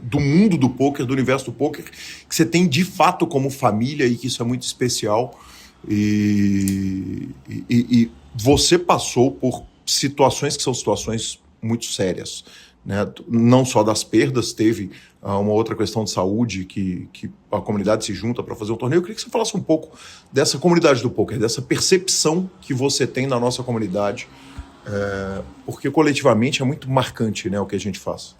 do mundo do pôquer, do universo do pôquer, que você tem de fato como família, e que isso é muito especial. E você passou por situações que são situações muito sérias, né? Não só das perdas, teve uma outra questão de saúde que a comunidade se junta para fazer um torneio. Eu queria que você falasse um pouco dessa comunidade do pôquer, dessa percepção que você tem na nossa comunidade, porque coletivamente é muito marcante, né, o que a gente faz.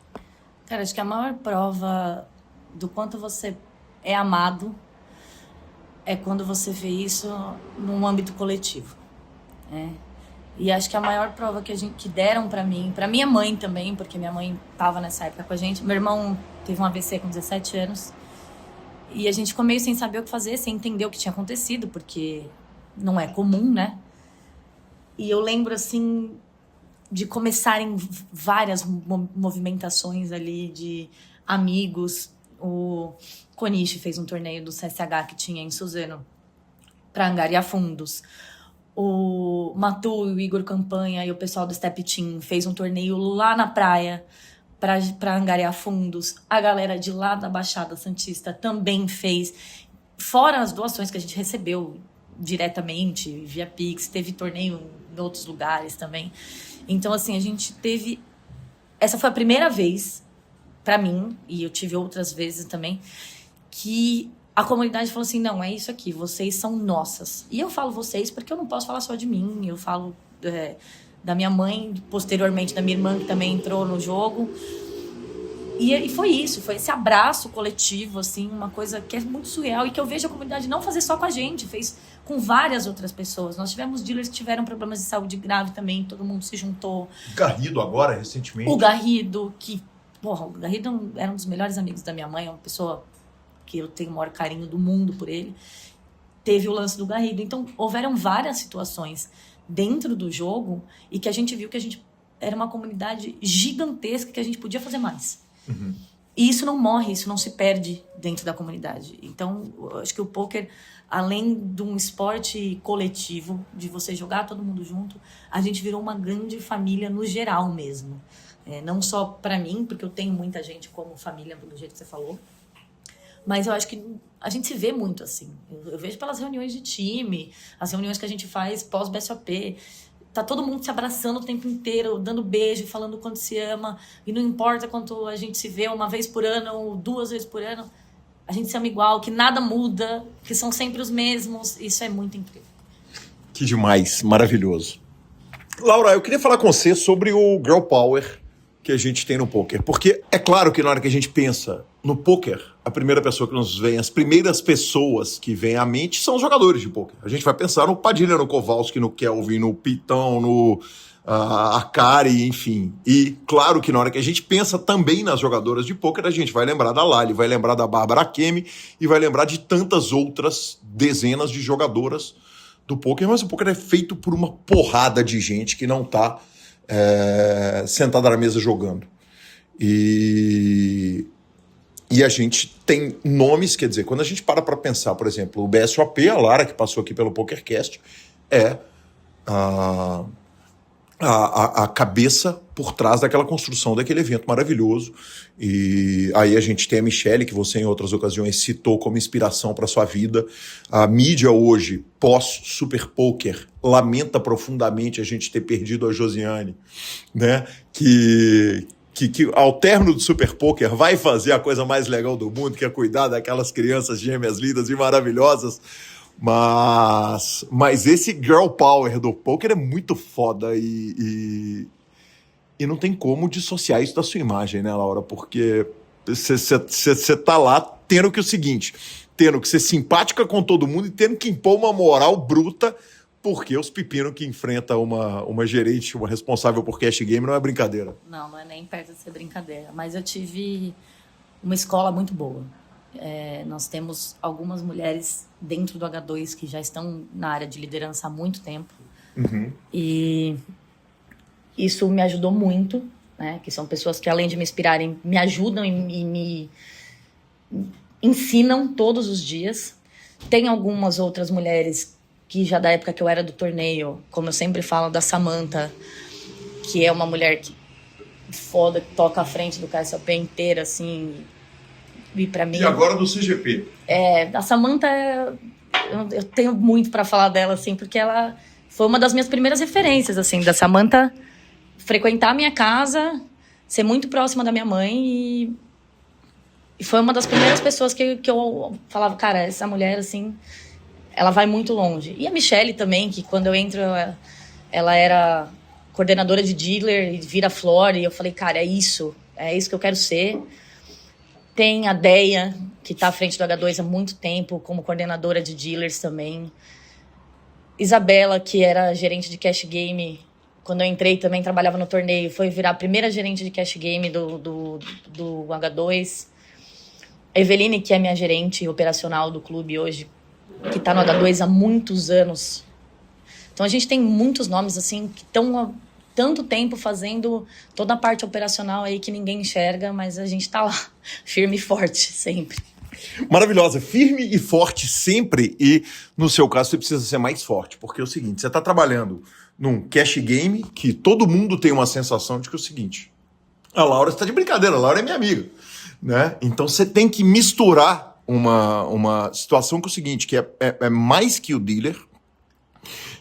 Cara, acho que a maior prova do quanto você é amado é quando você vê isso num âmbito coletivo, né? E acho que a maior prova que deram pra minha mãe também, porque minha mãe tava nessa época com a gente. Meu irmão teve um AVC com 17 anos. E a gente ficou meio sem saber o que fazer, sem entender o que tinha acontecido, porque não é comum, né? E eu lembro, assim, de começarem várias movimentações ali de amigos. O Konishi fez um torneio do CSH que tinha em Suzano pra angariar fundos. O Matu e o Igor Campanha e o pessoal do Step Team fez um torneio lá na praia para angariar fundos. A galera de lá da Baixada Santista também fez. Fora as doações que a gente recebeu diretamente, via Pix, teve torneio em outros lugares também. Então, assim, a gente teve... Essa foi a primeira vez, para mim, e eu tive outras vezes também, que a comunidade falou assim, não, é isso aqui, vocês são nossas. E eu falo vocês porque eu não posso falar só de mim, eu falo da minha mãe, posteriormente da minha irmã, que também entrou no jogo. E foi isso, foi esse abraço coletivo, assim, uma coisa que é muito surreal e que eu vejo a comunidade não fazer só com a gente, fez com várias outras pessoas. Nós tivemos dealers que tiveram problemas de saúde grave também, todo mundo se juntou. Garrido agora, recentemente. O Garrido, o Garrido era um dos melhores amigos da minha mãe, é uma pessoa que eu tenho o maior carinho do mundo por ele. Teve o lance do Garrido. Então, houveram várias situações dentro do jogo e que a gente viu que a gente era uma comunidade gigantesca, que a gente podia fazer mais. Uhum. E isso não morre, isso não se perde dentro da comunidade. Então, eu acho que o pôquer, além de um esporte coletivo, de você jogar todo mundo junto, a gente virou uma grande família no geral mesmo. Não só para mim, porque eu tenho muita gente como família, do jeito que você falou, mas eu acho que a gente se vê muito assim. Eu vejo pelas reuniões de time, as reuniões que a gente faz pós-BSOP. Tá todo mundo se abraçando o tempo inteiro, dando beijo, falando o quanto se ama. E não importa quanto a gente se vê, uma vez por ano ou 2 vezes por ano, a gente se ama igual, que nada muda, que são sempre os mesmos. Isso é muito incrível. Que demais, maravilhoso. Laura, eu queria falar com você sobre o Girl Power que a gente tem no pôquer. Porque é claro que na hora que a gente pensa no pôquer, a primeira pessoa que nos vem, as primeiras pessoas que vêm à mente são os jogadores de pôquer. A gente vai pensar no Padilha, no Kowalski, no Kelvin, no Pitão, no Akari, enfim. E claro que na hora que a gente pensa também nas jogadoras de pôquer, a gente vai lembrar da Lali, vai lembrar da Bárbara Kemi e vai lembrar de tantas outras dezenas de jogadoras do pôquer. Mas o pôquer é feito por uma porrada de gente que não está sentada na mesa jogando. E a gente tem nomes, quer dizer, quando a gente para pensar, por exemplo, o BSOP, a Lara, que passou aqui pelo PokerCast, é a cabeça por trás daquela construção daquele evento maravilhoso. E aí a gente tem a Michelle, que você em outras ocasiões citou como inspiração para sua vida. A mídia hoje, pós-Super Poker, lamenta profundamente a gente ter perdido a Josiane, né? Que ao término do Super Poker vai fazer a coisa mais legal do mundo, que é cuidar daquelas crianças gêmeas lindas e maravilhosas. Mas esse girl power do poker é muito foda e não tem como dissociar isso da sua imagem, né, Laura? Porque você tá lá tendo que ser simpática com todo mundo e tendo que impor uma moral bruta, porque os pepinos que enfrenta uma gerente, uma responsável por cash game não é brincadeira. Não é nem perto de ser brincadeira. Mas eu tive uma escola muito boa. Nós temos algumas mulheres dentro do H2 que já estão na área de liderança há muito tempo. Uhum. E isso me ajudou muito, né? Que são pessoas que, além de me inspirarem, me ajudam e me ensinam todos os dias. Tem algumas outras mulheres que já da época que eu era do torneio, como eu sempre falo, da Samantha, que é uma mulher que foda, que toca à frente do KSOP inteira, assim. E para mim. E agora do CGP. A Samantha, eu tenho muito para falar dela, assim, porque ela foi uma das minhas primeiras referências, assim, da Samantha frequentar a minha casa, ser muito próxima da minha mãe e foi uma das primeiras pessoas que eu falava, cara, essa mulher, assim, ela vai muito longe. E a Michelle também, que quando eu entro, ela era coordenadora de dealer e vira floor, e eu falei, cara, é isso que eu quero ser. Tem a Deia, que está à frente do H2 há muito tempo, como coordenadora de dealers também. Isabela, que era gerente de cash game, quando eu entrei também trabalhava no torneio, foi virar a primeira gerente de cash game do H2. A Eveline, que é minha gerente operacional do clube hoje, que está no H2 há muitos anos. Então a gente tem muitos nomes assim que estão há tanto tempo fazendo toda a parte operacional aí que ninguém enxerga, mas a gente está lá, firme e forte sempre. Maravilhosa, firme e forte sempre, e no seu caso você precisa ser mais forte, porque é o seguinte, você está trabalhando num cash game que todo mundo tem uma sensação de que é o seguinte, a Laura está de brincadeira, a Laura é minha amiga, né? Então você tem que misturar uma situação que é o seguinte, que é mais que o dealer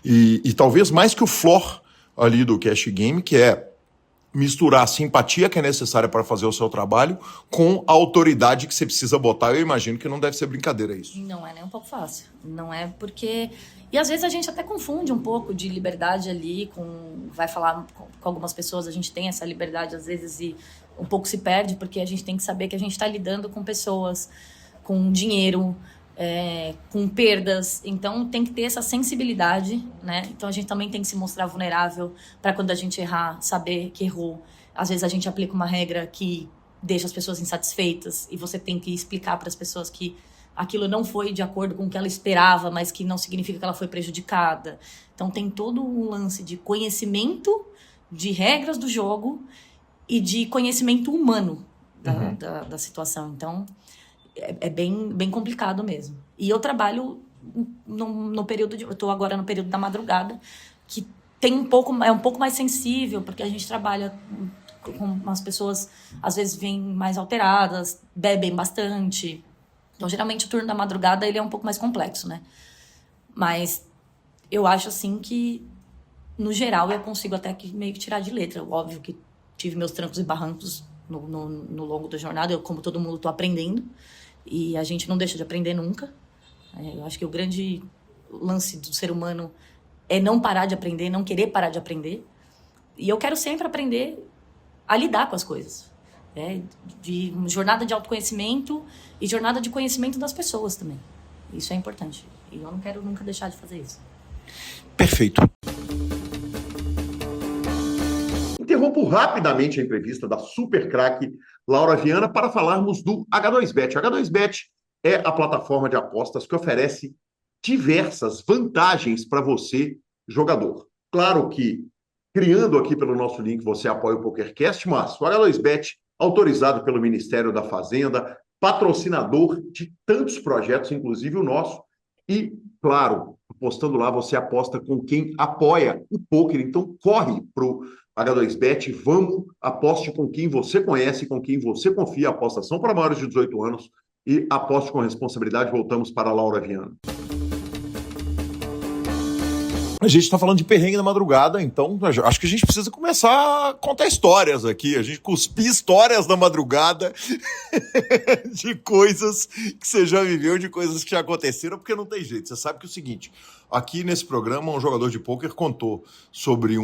e talvez mais que o floor ali do cash game, que é misturar a simpatia que é necessária para fazer o seu trabalho com a autoridade que você precisa botar. Eu imagino que não deve ser brincadeira isso. Não é nem um pouco fácil. Não é porque... E às vezes a gente até confunde um pouco de liberdade ali vai falar com algumas pessoas, a gente tem essa liberdade às vezes e um pouco se perde, porque a gente tem que saber que a gente está lidando com pessoas, com dinheiro, com perdas, então tem que ter essa sensibilidade, né? Então a gente também tem que se mostrar vulnerável para quando a gente errar, saber que errou. Às vezes a gente aplica uma regra que deixa as pessoas insatisfeitas e você tem que explicar para as pessoas que aquilo não foi de acordo com o que ela esperava, mas que não significa que ela foi prejudicada. Então tem todo um lance de conhecimento de regras do jogo e de conhecimento humano da situação. Então é bem complicado mesmo. E eu trabalho no período eu estou agora no período da madrugada, que é um pouco mais sensível, porque a gente trabalha com as pessoas, às vezes vêm mais alteradas, bebem bastante. Então, geralmente, o turno da madrugada ele é um pouco mais complexo, né? Mas eu acho, assim, que, no geral, eu consigo até que meio que tirar de letra. Óbvio que tive meus trancos e barrancos no longo da jornada. Eu, como todo mundo, estou aprendendo. E a gente não deixa de aprender nunca. Eu acho que o grande lance do ser humano é não parar de aprender, não querer parar de aprender. E eu quero sempre aprender a lidar com as coisas. De jornada de autoconhecimento e jornada de conhecimento das pessoas também. Isso é importante. E eu não quero nunca deixar de fazer isso. Perfeito. Interrompo rapidamente a entrevista da super craque Laura Viana para falarmos do H2Bet. O H2Bet é a plataforma de apostas que oferece diversas vantagens para você, jogador. Claro que, criando aqui pelo nosso link, você apoia o PokerCast, mas o H2Bet, autorizado pelo Ministério da Fazenda, patrocinador de tantos projetos, inclusive o nosso, E, claro, apostando lá, você aposta com quem apoia o poker. Então, corre para o H2Bet, vamos, aposte com quem você conhece, com quem você confia. Apostas são para maiores de 18 anos e aposte com responsabilidade. Voltamos para a Laura Viana. A gente está falando de perrengue na madrugada, então acho que a gente precisa começar a contar histórias aqui. A gente cuspir histórias na madrugada de coisas que você já viveu, de coisas que já aconteceram, porque não tem jeito. Você sabe que é o seguinte, aqui nesse programa um jogador de pôquer contou sobre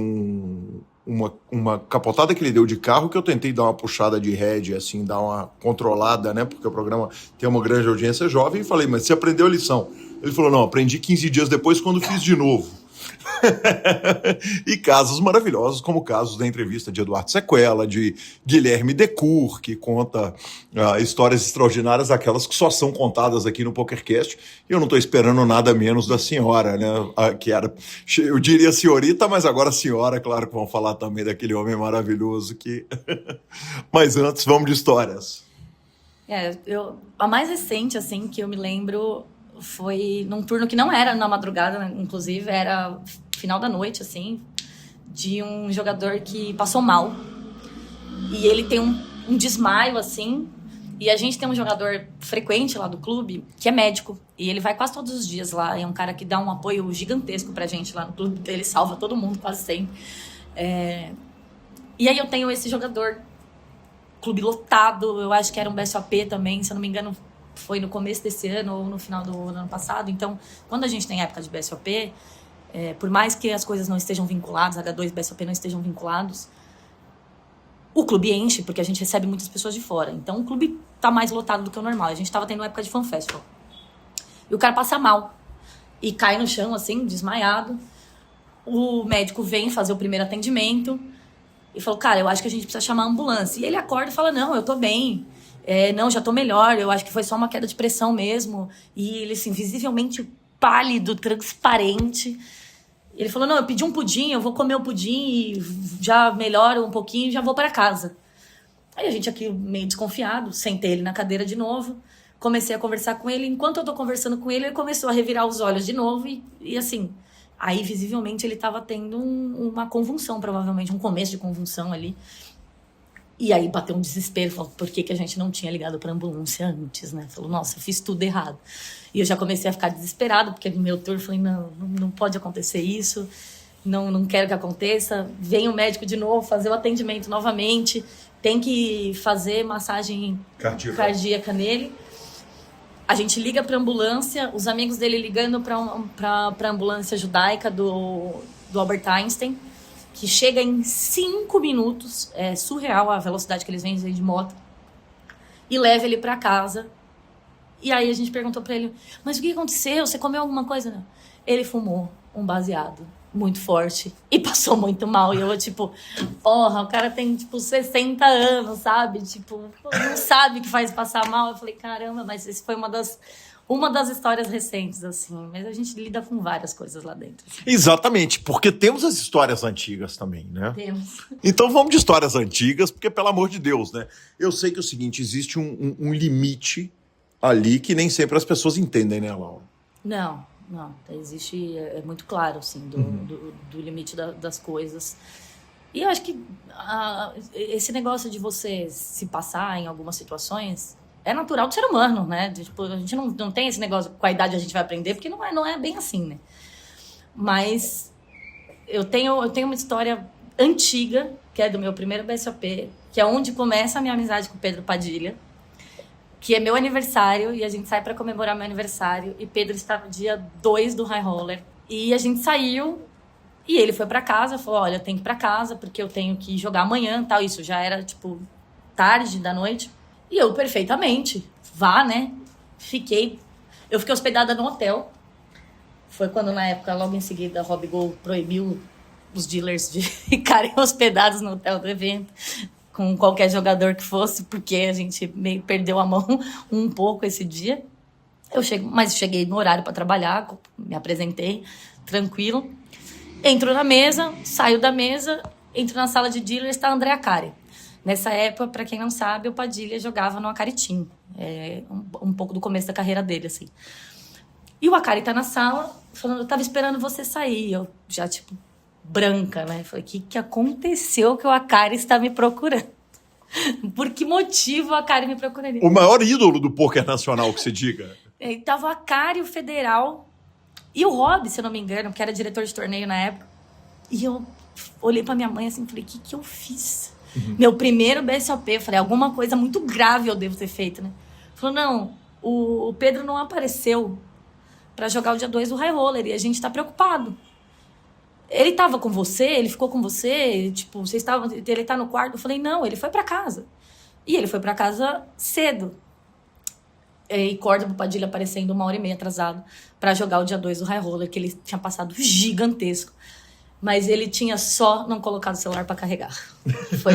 uma capotada que ele deu de carro, que eu tentei dar uma puxada de rédea, assim, dar uma controlada, né? Porque o programa tem uma grande audiência jovem, e falei, mas você aprendeu a lição? Ele falou, não, aprendi 15 dias depois quando fiz de novo. E casos maravilhosos, como casos da entrevista de Eduardo Sequela, de Guilherme Decour, que conta histórias extraordinárias, aquelas que só são contadas aqui no PokerCast. E eu não estou esperando nada menos da senhora, né? Que era, eu diria senhorita, mas agora senhora, claro que vão falar também daquele homem maravilhoso que... Mas antes, vamos de histórias. A mais recente, assim, que eu me lembro foi num turno que não era na madrugada, né? Inclusive, era final da noite, assim, de um jogador que passou mal. E ele tem um desmaio, assim, e a gente tem um jogador frequente lá do clube, que é médico, e ele vai quase todos os dias lá, é um cara que dá um apoio gigantesco pra gente lá no clube, ele salva todo mundo quase sempre. E aí eu tenho esse jogador, clube lotado, eu acho que era um BSOP também, se eu não me engano, foi no começo desse ano ou no final do ano passado. Então, quando a gente tem época de BSOP, por mais que as coisas não estejam vinculadas, H2 e BSOP não estejam vinculados, o clube enche, porque a gente recebe muitas pessoas de fora. Então, o clube tá mais lotado do que o normal. A gente tava tendo época de Fan Festival. E o cara passa mal e cai no chão, assim, desmaiado. O médico vem fazer o primeiro atendimento e falou, cara, eu acho que a gente precisa chamar a ambulância. E ele acorda e fala, não, eu tô bem. Não, já tô melhor, eu acho que foi só uma queda de pressão mesmo. E ele, assim, visivelmente pálido, transparente. Ele falou, não, eu pedi um pudim, eu vou comer o pudim e já melhoro um pouquinho e já vou para casa. Aí a gente aqui meio desconfiado, sentei ele na cadeira de novo, comecei a conversar com ele. Enquanto eu tô conversando com ele, ele começou a revirar os olhos de novo e assim... Aí, visivelmente, ele tava tendo uma convulsão, provavelmente, um começo de convulsão ali. E aí bateu um desespero, falou, por que a gente não tinha ligado pra ambulância antes, né? Falou, nossa, eu fiz tudo errado. E eu já comecei a ficar desesperado, porque no meu turno eu falei, não pode acontecer isso, não quero que aconteça. Vem o médico de novo, fazer o atendimento novamente, tem que fazer massagem cardíaca nele. A gente liga pra ambulância, os amigos dele ligando pra ambulância judaica do Albert Einstein, que chega em 5 minutos, é surreal a velocidade que eles vêm de moto, e leva ele pra casa. E aí a gente perguntou pra ele, mas o que aconteceu? Você comeu alguma coisa? Não. Ele fumou um baseado muito forte e passou muito mal. E eu, tipo, porra, o cara tem, tipo, 60 anos, sabe? Tipo, não sabe o que faz passar mal. Eu falei, caramba, mas isso foi uma das histórias recentes, assim. Mas a gente lida com várias coisas lá dentro. Assim. Exatamente, porque temos as histórias antigas também, né? Temos. Então vamos de histórias antigas, porque, pelo amor de Deus, né? Eu sei que é o seguinte, existe um limite ali que nem sempre as pessoas entendem, né, Laura? Não, existe, é muito claro, assim, do limite das coisas. E eu acho que esse negócio de você se passar em algumas situações é natural do ser humano, né? Tipo, a gente não tem esse negócio, com a idade a gente vai aprender, porque não é bem assim, né? Mas eu tenho uma história antiga, que é do meu primeiro BSOP, que é onde começa a minha amizade com o Pedro Padilha, que é meu aniversário, e a gente sai pra comemorar meu aniversário, e Pedro está no dia 2 do High Roller. E a gente saiu, e ele foi pra casa, falou, olha, eu tenho que ir pra casa, porque eu tenho que jogar amanhã, tal, isso já era, tipo, tarde da noite. E eu, perfeitamente, vá, né? Eu fiquei hospedada no hotel. Foi quando, na época, logo em seguida, a Robigol proibiu os dealers de ficarem hospedados no hotel do evento, com qualquer jogador que fosse, porque a gente meio perdeu a mão um pouco esse dia. Mas cheguei no horário para trabalhar, me apresentei, tranquilo. Entro na mesa, saio da mesa, entro na sala de dealers, está André Acari. Nessa época, para quem não sabe, o Padilha jogava no Acari Team. Um pouco do começo da carreira dele, assim. E o Akari tá na sala, falando, eu tava esperando você sair. Eu já, tipo, branca, né? Falei, o que aconteceu que o Akari está me procurando? Por que motivo o Akari me procuraria? O maior ídolo do pôquer nacional, que se diga. E tava o Akari, o Federal, e o Rob, se eu não me engano, que era diretor de torneio na época. E eu olhei pra minha mãe assim e falei, o que eu fiz? Meu primeiro BSOP, eu falei, alguma coisa muito grave eu devo ter feito, né? Falou, não, o Pedro não apareceu pra jogar o dia 2 do High Roller e a gente tá preocupado. Ele tava com você? Ele ficou com você? Tipo, vocês estavam... Ele tá no quarto? Eu falei, não, ele foi pra casa. E ele foi pra casa cedo. E Córdoba Padilha aparecendo 1h30 atrasado pra jogar o dia 2 do High Roller, que ele tinha passado gigantesco. Mas ele tinha só não colocado o celular pra carregar.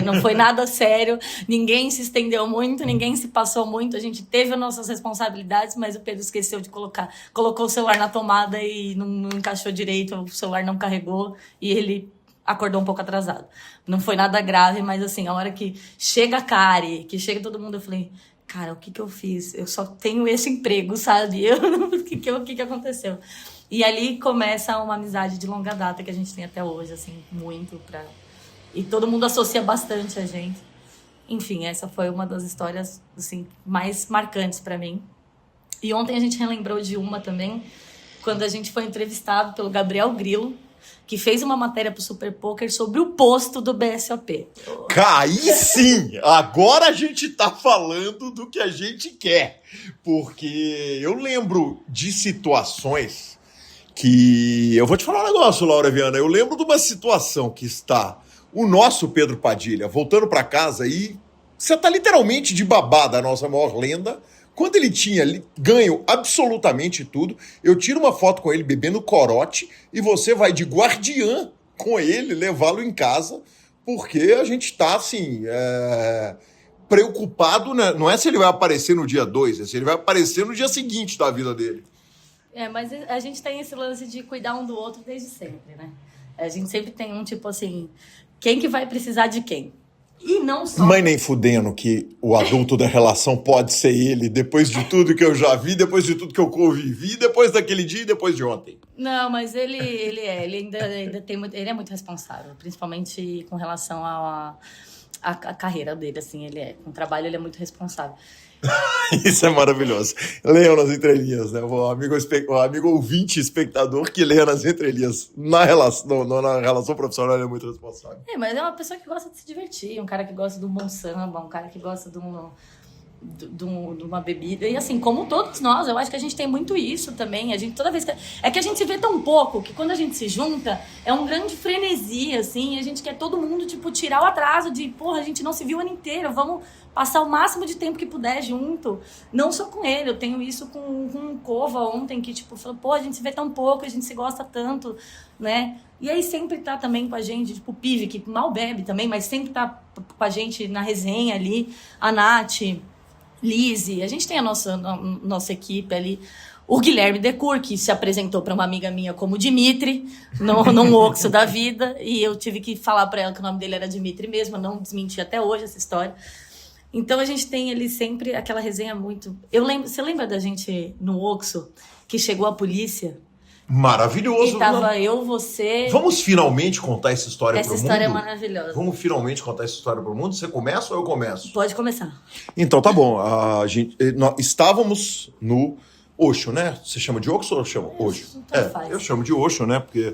Não foi nada sério, ninguém se estendeu muito, ninguém se passou muito, a gente teve as nossas responsabilidades, mas o Pedro esqueceu de colocar. Colocou o celular na tomada e não encaixou direito, o celular não carregou e ele acordou um pouco atrasado. Não foi nada grave, mas assim, a hora que chega a Kari, que chega todo mundo, eu falei, cara, o que eu fiz? Eu só tenho esse emprego, sabe? O que aconteceu? E ali começa uma amizade de longa data que a gente tem até hoje, assim, muito pra... E todo mundo associa bastante a gente. Enfim, essa foi uma das histórias, assim, mais marcantes pra mim. E ontem a gente relembrou de uma também, quando a gente foi entrevistado pelo Gabriel Grillo, que fez uma matéria pro Super Poker sobre o posto do BSOP. Aí sim! Agora a gente tá falando do que a gente quer. Porque eu lembro de situações que... Eu vou te falar um negócio, Laura Viana. Eu lembro de uma situação que está o nosso Pedro Padilha voltando para casa e você tá literalmente de babá da nossa maior lenda. Quando ele tinha ganho absolutamente tudo, eu tiro uma foto com ele bebendo corote e você vai de guardiã com ele, levá-lo em casa, porque a gente tá, assim, preocupado, né? Não é se ele vai aparecer no dia 2, é se ele vai aparecer no dia seguinte da vida dele. Mas a gente tem esse lance de cuidar um do outro desde sempre, né? A gente sempre tem um tipo assim, quem que vai precisar de quem? E não só... Mãe nem fudendo que o adulto da relação pode ser ele, depois de tudo que eu já vi, depois de tudo que eu convivi, depois daquele dia e depois de ontem. Não, mas ele ainda tem muito... Ele é muito responsável, principalmente com relação à carreira dele, assim, com o trabalho ele é muito responsável. Isso é maravilhoso. Leiam nas entrelinhas, né? O amigo ouvinte espectador que leia nas entrelinhas. Na relação profissional, ele é muito responsável. Mas é uma pessoa que gosta de se divertir, um cara que gosta de um bom samba, um cara que gosta de uma bebida. E assim, como todos nós, eu acho que a gente tem muito isso também. A gente, toda vez que... É que a gente se vê tão pouco, que quando a gente se junta, é um grande frenesi, assim. A gente quer todo mundo, tipo, tirar o atraso de, porra, a gente não se viu o ano inteiro, vamos passar o máximo de tempo que puder junto. Não só com ele, eu tenho isso com o Cova ontem, que, tipo, falou, pô, a gente se vê tão pouco, a gente se gosta tanto, né? E aí sempre tá também com a gente, tipo, o Pive, que mal bebe também, mas sempre tá com a gente na resenha ali, a Nath, Lizzie, a gente tem a nossa equipe ali. O Guilherme Decur, que se apresentou para uma amiga minha como Dimitri, num Oxo da vida, e eu tive que falar para ela que o nome dele era Dimitri mesmo, eu não desmenti até hoje essa história. Então a gente tem ali sempre aquela resenha muito... Você lembra da gente no Oxo, que chegou a polícia? Maravilhoso. E tava eu, você... Vamos finalmente contar essa história pro mundo? Essa história é maravilhosa. Vamos finalmente contar essa história pro mundo? Você começa ou eu começo? Pode começar. Então tá bom. Nós estávamos no Oxo, né? Você chama de Oxo ou chama Oxo? Eu chamo de Oxo, né? Porque,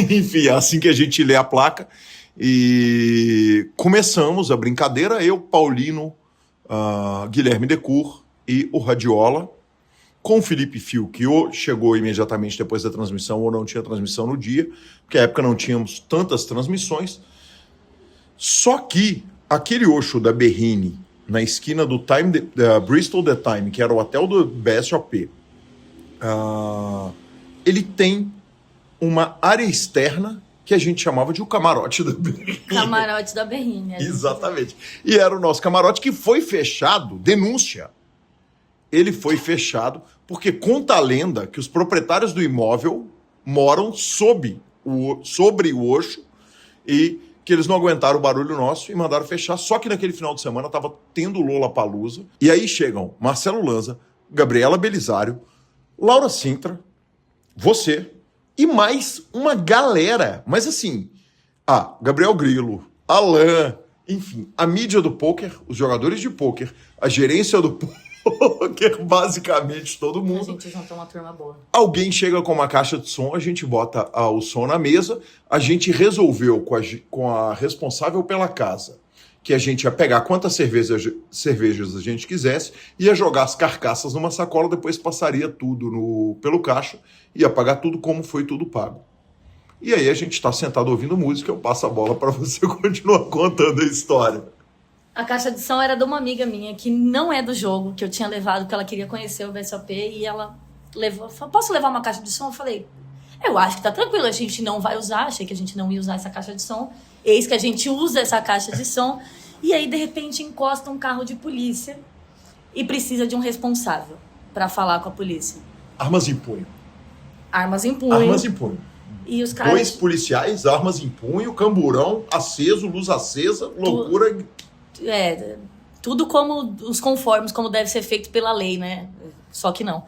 enfim, é assim que a gente lê a placa. E começamos a brincadeira, eu, Paulino, Guilherme Decur e o Radiola, com o Felipe Fio, que ou chegou imediatamente depois da transmissão ou não tinha transmissão no dia, porque na época não tínhamos tantas transmissões. Só que aquele Oxo da Berrini, na esquina do Bristol The Time, que era o hotel do BSOP, ele tem uma área externa que a gente chamava de o camarote da Berrini. Camarote da Berrini. Exatamente. E era o nosso camarote que foi fechado, denúncia. Ele foi fechado porque conta a lenda que os proprietários do imóvel moram sobre o Oxo e que eles não aguentaram o barulho nosso e mandaram fechar. Só que naquele final de semana estava tendo Lollapalooza. E aí chegam Marcelo Lanza, Gabriela Belisário, Laura Sintra, você e mais uma galera. Mas assim, Gabriel Grilo, Alan, enfim, a mídia do pôquer, os jogadores de pôquer, a gerência do pôquer, basicamente todo A mundo. gente juntou uma turma boa. Alguém chega com uma caixa de som, a gente bota o som na mesa, a gente resolveu com a responsável pela casa que a gente ia pegar quantas cervejas a gente quisesse, ia jogar as carcaças numa sacola, depois passaria tudo pelo caixa, ia pagar tudo como foi tudo pago. E aí a gente está sentado ouvindo música, eu passo a bola para você continuar contando a história. A caixa de som era de uma amiga minha, que não é do jogo, que eu tinha levado, porque ela queria conhecer o BSOP, e ela levou, falou, posso levar uma caixa de som? Eu falei, eu acho que tá tranquilo, a gente não vai usar, achei que a gente não ia usar essa caixa de som, eis que a gente usa essa caixa de som, e aí de repente encosta um carro de polícia e precisa de um responsável para falar com a polícia. Armas em punho. Armas em punho. Armas em punho. E os caras... 2 policiais, armas em punho, camburão aceso, luz acesa, loucura. Tudo como os conformes, como deve ser feito pela lei, né? Só que não.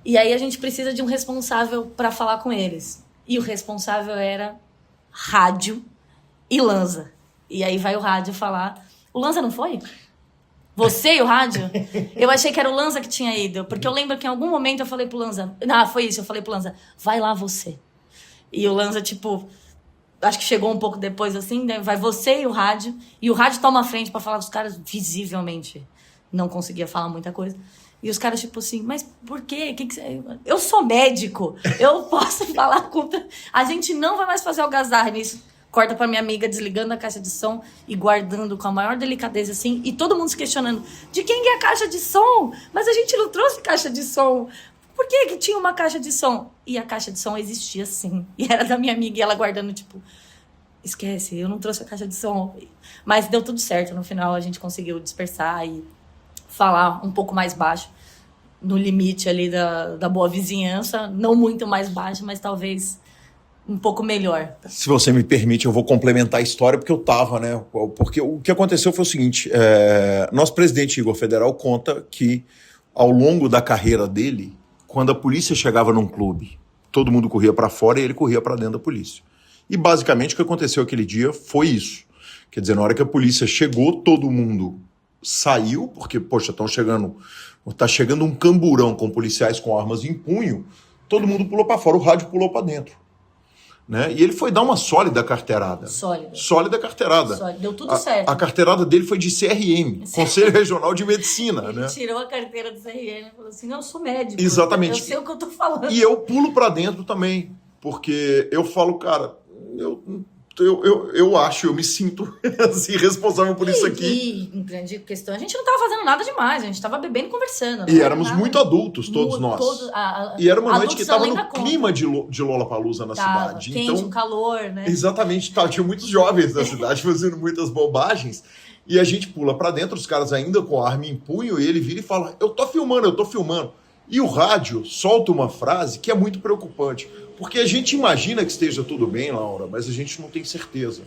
E aí a gente precisa de um responsável para falar com eles. E o responsável era rádio e Lanza. E aí vai o rádio falar... O Lanza não foi? Você e o rádio? Eu achei que era o Lanza que tinha ido. Porque eu lembro que em algum momento eu falei pro Lanza... foi isso, eu falei pro Lanza, vai lá você. E o Lanza, acho que chegou um pouco depois, assim, né? Vai você e o rádio toma a frente pra falar com os caras, visivelmente não conseguia falar muita coisa. E os caras, assim, mas por quê? Eu sou médico, eu posso falar contra... A gente não vai mais fazer algazarra nisso. Corta pra minha amiga desligando a caixa de som e guardando com a maior delicadeza, assim, e todo mundo se questionando, de quem é a caixa de som? Mas a gente não trouxe caixa de som. Por que tinha uma caixa de som? E a caixa de som existia, sim. E era da minha amiga e ela guardando, esquece, eu não trouxe a caixa de som. Mas deu tudo certo. No final, a gente conseguiu dispersar e falar um pouco mais baixo, no limite ali da boa vizinhança. Não muito mais baixo, mas talvez um pouco melhor. Se você me permite, eu vou complementar a história, porque eu tava, né? Porque o que aconteceu foi o seguinte, nosso presidente Igor Federal conta que, ao longo da carreira dele, quando a polícia chegava num clube, todo mundo corria para fora e ele corria para dentro da polícia. E basicamente o que aconteceu aquele dia foi isso. Quer dizer, na hora que a polícia chegou, todo mundo saiu, porque, poxa, tá chegando um camburão com policiais com armas em punho, todo mundo pulou para fora, o rádio pulou para dentro. Né? E ele foi dar uma sólida carteirada. Sólida carteirada. Deu tudo certo. A carteirada dele foi de CRM, Conselho Regional de Medicina. Ele né? tirou a carteira do CRM e falou assim, não, eu sou médico. Exatamente. Eu sei o que eu tô falando. E eu pulo pra dentro também, porque eu falo, cara, eu me sinto assim, responsável por isso aqui. E grande questão, a gente não tava fazendo nada demais, a gente tava bebendo e conversando. E éramos muito adultos, todos nós. E era uma noite que tava no clima de Lollapalooza na cidade. Quente, então, calor, né? Exatamente, tinha muitos jovens na cidade fazendo muitas bobagens. E a gente pula pra dentro, os caras ainda com a arma em punho, e ele vira e fala, eu tô filmando. E o rádio solta uma frase que é muito preocupante. Porque a gente imagina que esteja tudo bem, Laura, mas a gente não tem certeza.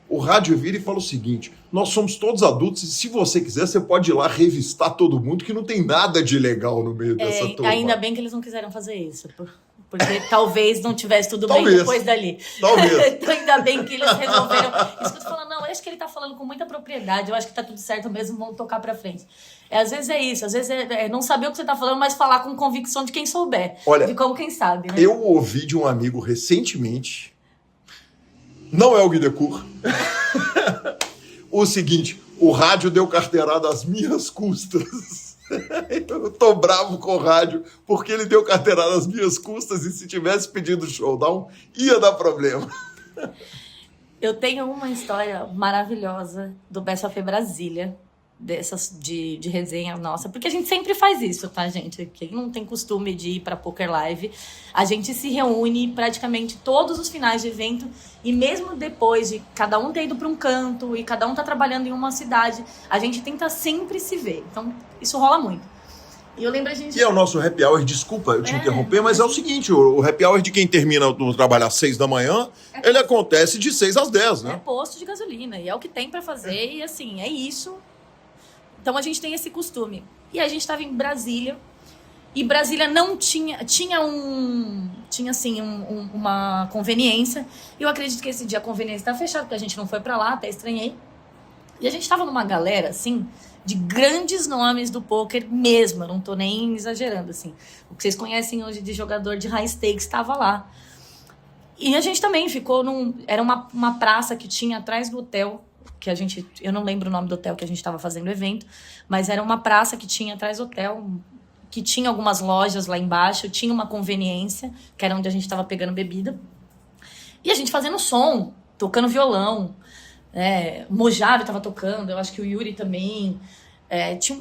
O rádio vira e fala o seguinte, nós somos todos adultos e se você quiser, você pode ir lá revistar todo mundo, que não tem nada de legal no meio dessa turma. Ainda bem que eles não quiseram fazer isso, porque talvez não tivesse tudo bem depois dali. Talvez. Então ainda bem que eles resolveram. Isso que eu tô falando, não, eu acho que ele tá falando com muita propriedade, eu acho que tá tudo certo mesmo, vamos tocar pra frente. Às vezes é isso, às vezes é não saber o que você tá falando, mas falar com convicção de quem souber. Olha, de como quem sabe, né? Eu ouvi de um amigo recentemente, não é o Guidecourt, o seguinte, o rádio deu carteirada às minhas custas. Eu tô bravo com o rádio, porque ele deu carteirada às minhas custas e se tivesse pedido showdown, ia dar problema. Eu tenho uma história maravilhosa do BSOP Brasília, dessas de resenha nossa, porque a gente sempre faz isso, tá, gente? Quem não tem costume de ir pra Poker Live, a gente se reúne praticamente todos os finais de evento e mesmo depois de cada um ter ido pra um canto e cada um tá trabalhando em uma cidade, a gente tenta sempre se ver. Então, isso rola muito. E eu lembro a gente... E é o nosso happy hour, desculpa eu te interromper, mas é o seguinte, o happy hour de quem termina o trabalho às 6 da manhã, ele acontece de 6 às 10, né? É posto de gasolina, e é o que tem pra fazer, e assim, é isso. Então a gente tem esse costume. E a gente estava em Brasília E Brasília não tinha assim, uma conveniência. E eu acredito que esse dia a conveniência estava fechada, porque a gente não foi pra lá, até estranhei. E a gente tava numa galera, assim, de grandes nomes do poker mesmo. Eu não tô nem exagerando, assim. O que vocês conhecem hoje de jogador de high stakes estava lá. E a gente também ficou era uma praça que tinha atrás do hotel, que eu não lembro o nome do hotel que a gente estava fazendo o evento, mas era uma praça que tinha atrás do hotel, que tinha algumas lojas lá embaixo, tinha uma conveniência, que era onde a gente estava pegando bebida. E a gente fazendo som, tocando violão. O Mojave estava tocando, eu acho que o Yuri também. Tinha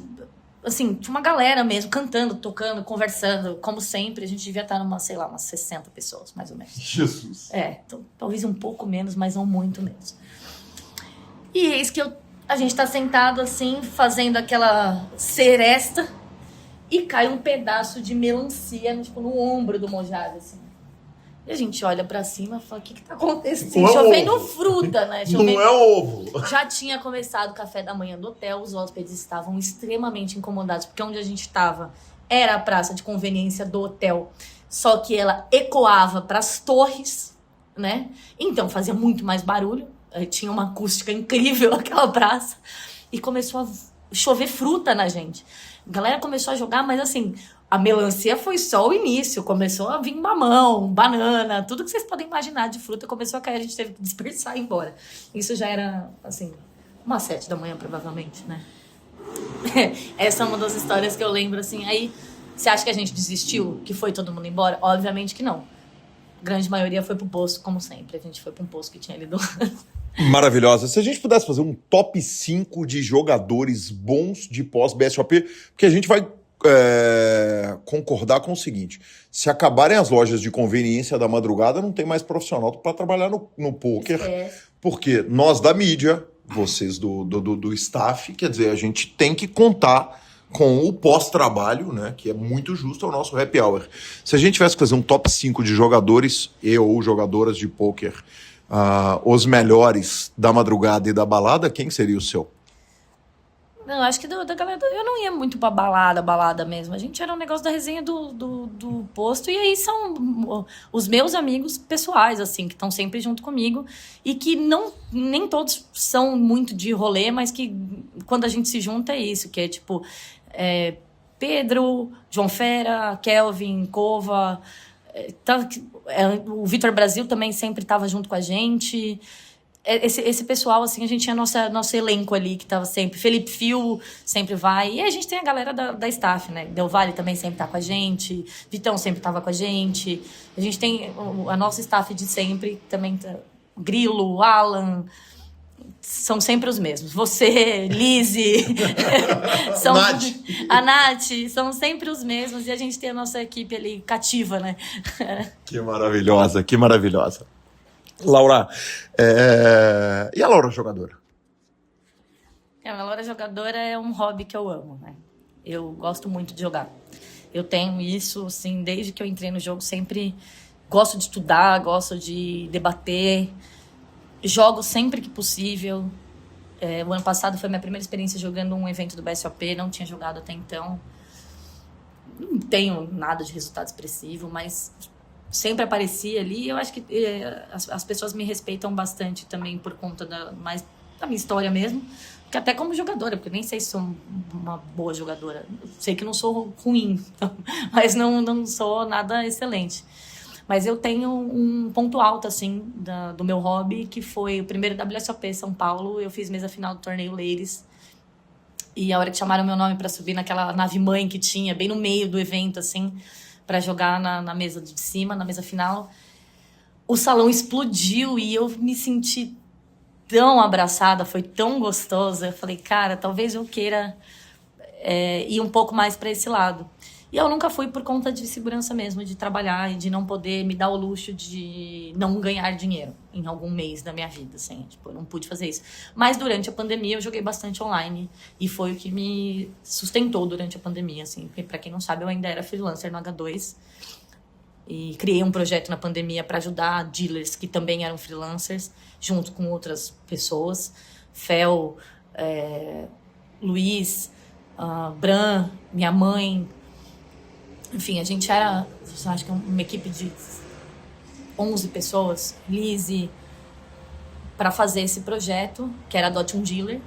uma galera mesmo, cantando, tocando, conversando, como sempre. A gente devia estar umas 60 pessoas, mais ou menos. Jesus. Então, talvez um pouco menos, mas não muito menos. E eis que a gente tá sentado assim, fazendo aquela seresta, e cai um pedaço de melancia no ombro do Mojave, assim. E a gente olha pra cima e fala, o que tá acontecendo? Chovendo fruta, né? Não é ovo. Já tinha começado o café da manhã do hotel, os hóspedes estavam extremamente incomodados, porque onde a gente estava era a praça de conveniência do hotel, só que ela ecoava pras torres, né? Então fazia muito mais barulho, tinha uma acústica incrível aquela praça, e começou a chover fruta na gente. A galera começou a jogar, mas assim, a melancia foi só o início. Começou a vir mamão, banana, tudo que vocês podem imaginar de fruta começou a cair. A gente teve que dispersar e ir embora. Isso já era, assim, umas 7 da manhã, provavelmente, né? Essa é uma das histórias que eu lembro, assim. Aí, você acha que a gente desistiu? Que foi todo mundo embora? Obviamente que não. A grande maioria foi pro posto, como sempre. A gente foi pra um posto que tinha ali do lado. Maravilhosa. Se a gente pudesse fazer um top 5 de jogadores bons de pós-BSOP, porque a gente vai concordar com o seguinte: se acabarem as lojas de conveniência da madrugada, não tem mais profissional para trabalhar no poker, porque nós da mídia, vocês do staff, quer dizer, a gente tem que contar com o pós-trabalho, né, que é muito justo ao nosso happy hour. Se a gente tivesse que fazer um top 5 de jogadores ou jogadoras de poker, os melhores da madrugada e da balada, quem seria o seu? Não, acho que da galera... Eu não ia muito pra balada mesmo. A gente era um negócio da resenha do posto. E aí são os meus amigos pessoais, assim, que estão sempre junto comigo. E que nem todos são muito de rolê, mas que quando a gente se junta é isso. Que é tipo... Pedro, João Fera, Kelvin, Cova... o Vitor Brasil também sempre estava junto com a gente. Esse pessoal, assim, a gente tinha nosso elenco ali que estava sempre. Felipe Fio sempre vai. E a gente tem a galera da staff, né? Del Valle também sempre tá com a gente. Vitão sempre estava com a gente. A gente tem a nossa staff de sempre também. Grilo, Alan... São sempre os mesmos. Você, Lizzy, a Nath, são sempre os mesmos. E a gente tem a nossa equipe ali cativa, né? Que maravilhosa, que maravilhosa. Laura, e a Laura jogadora? A Laura jogadora é um hobby que eu amo, né? Eu gosto muito de jogar. Eu tenho isso, assim, desde que eu entrei no jogo, sempre gosto de estudar, gosto de debater. Jogo sempre que possível. O ano passado foi minha primeira experiência jogando um evento do BSOP, não tinha jogado até então. Não tenho nada de resultado expressivo, mas sempre aparecia ali. Eu acho que as pessoas me respeitam bastante também por conta da minha história mesmo. Que até como jogadora, porque eu nem sei se sou uma boa jogadora. Sei que não sou ruim, mas não sou nada excelente. Mas eu tenho um ponto alto, assim, do meu hobby, que foi o primeiro WSOP São Paulo. Eu fiz mesa final do torneio Ladies. E a hora que chamaram meu nome para subir naquela nave-mãe que tinha, bem no meio do evento, assim, para jogar na mesa de cima, na mesa final, o salão explodiu e eu me senti tão abraçada, foi tão gostoso. Eu falei, cara, talvez eu queira ir um pouco mais para esse lado. E eu nunca fui por conta de segurança mesmo, de trabalhar e de não poder me dar o luxo de não ganhar dinheiro em algum mês da minha vida, assim. Tipo, eu não pude fazer isso. Mas durante a pandemia eu joguei bastante online e foi o que me sustentou durante a pandemia, assim. Porque, pra quem não sabe, eu ainda era freelancer no H2 e criei um projeto na pandemia para ajudar dealers que também eram freelancers, junto com outras pessoas. Fel, Luiz, Bran, minha mãe... Enfim, a gente era, acho que uma equipe de 11 pessoas, Lizzie, para fazer esse projeto, que era Adote um Dealer.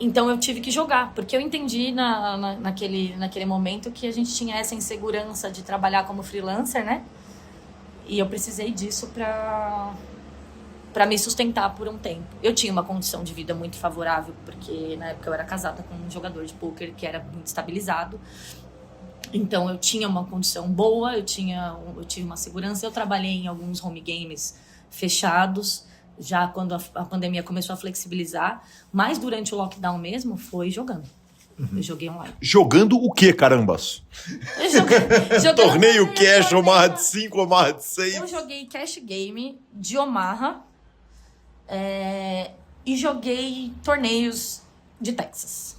Então eu tive que jogar, porque eu entendi naquele momento que a gente tinha essa insegurança de trabalhar como freelancer, né? E eu precisei disso para me sustentar por um tempo. Eu tinha uma condição de vida muito favorável, porque na época eu era casada com um jogador de pôquer que era muito estabilizado. Então eu tinha uma condição boa, eu tive uma segurança. Eu trabalhei em alguns home games fechados, já quando a pandemia começou a flexibilizar, mas durante o lockdown mesmo foi jogando. Eu joguei online. Jogando o que, carambas? Torneio cash, Omaha de 5, Omaha de 6. Eu joguei cash game de Omaha e joguei torneios de Texas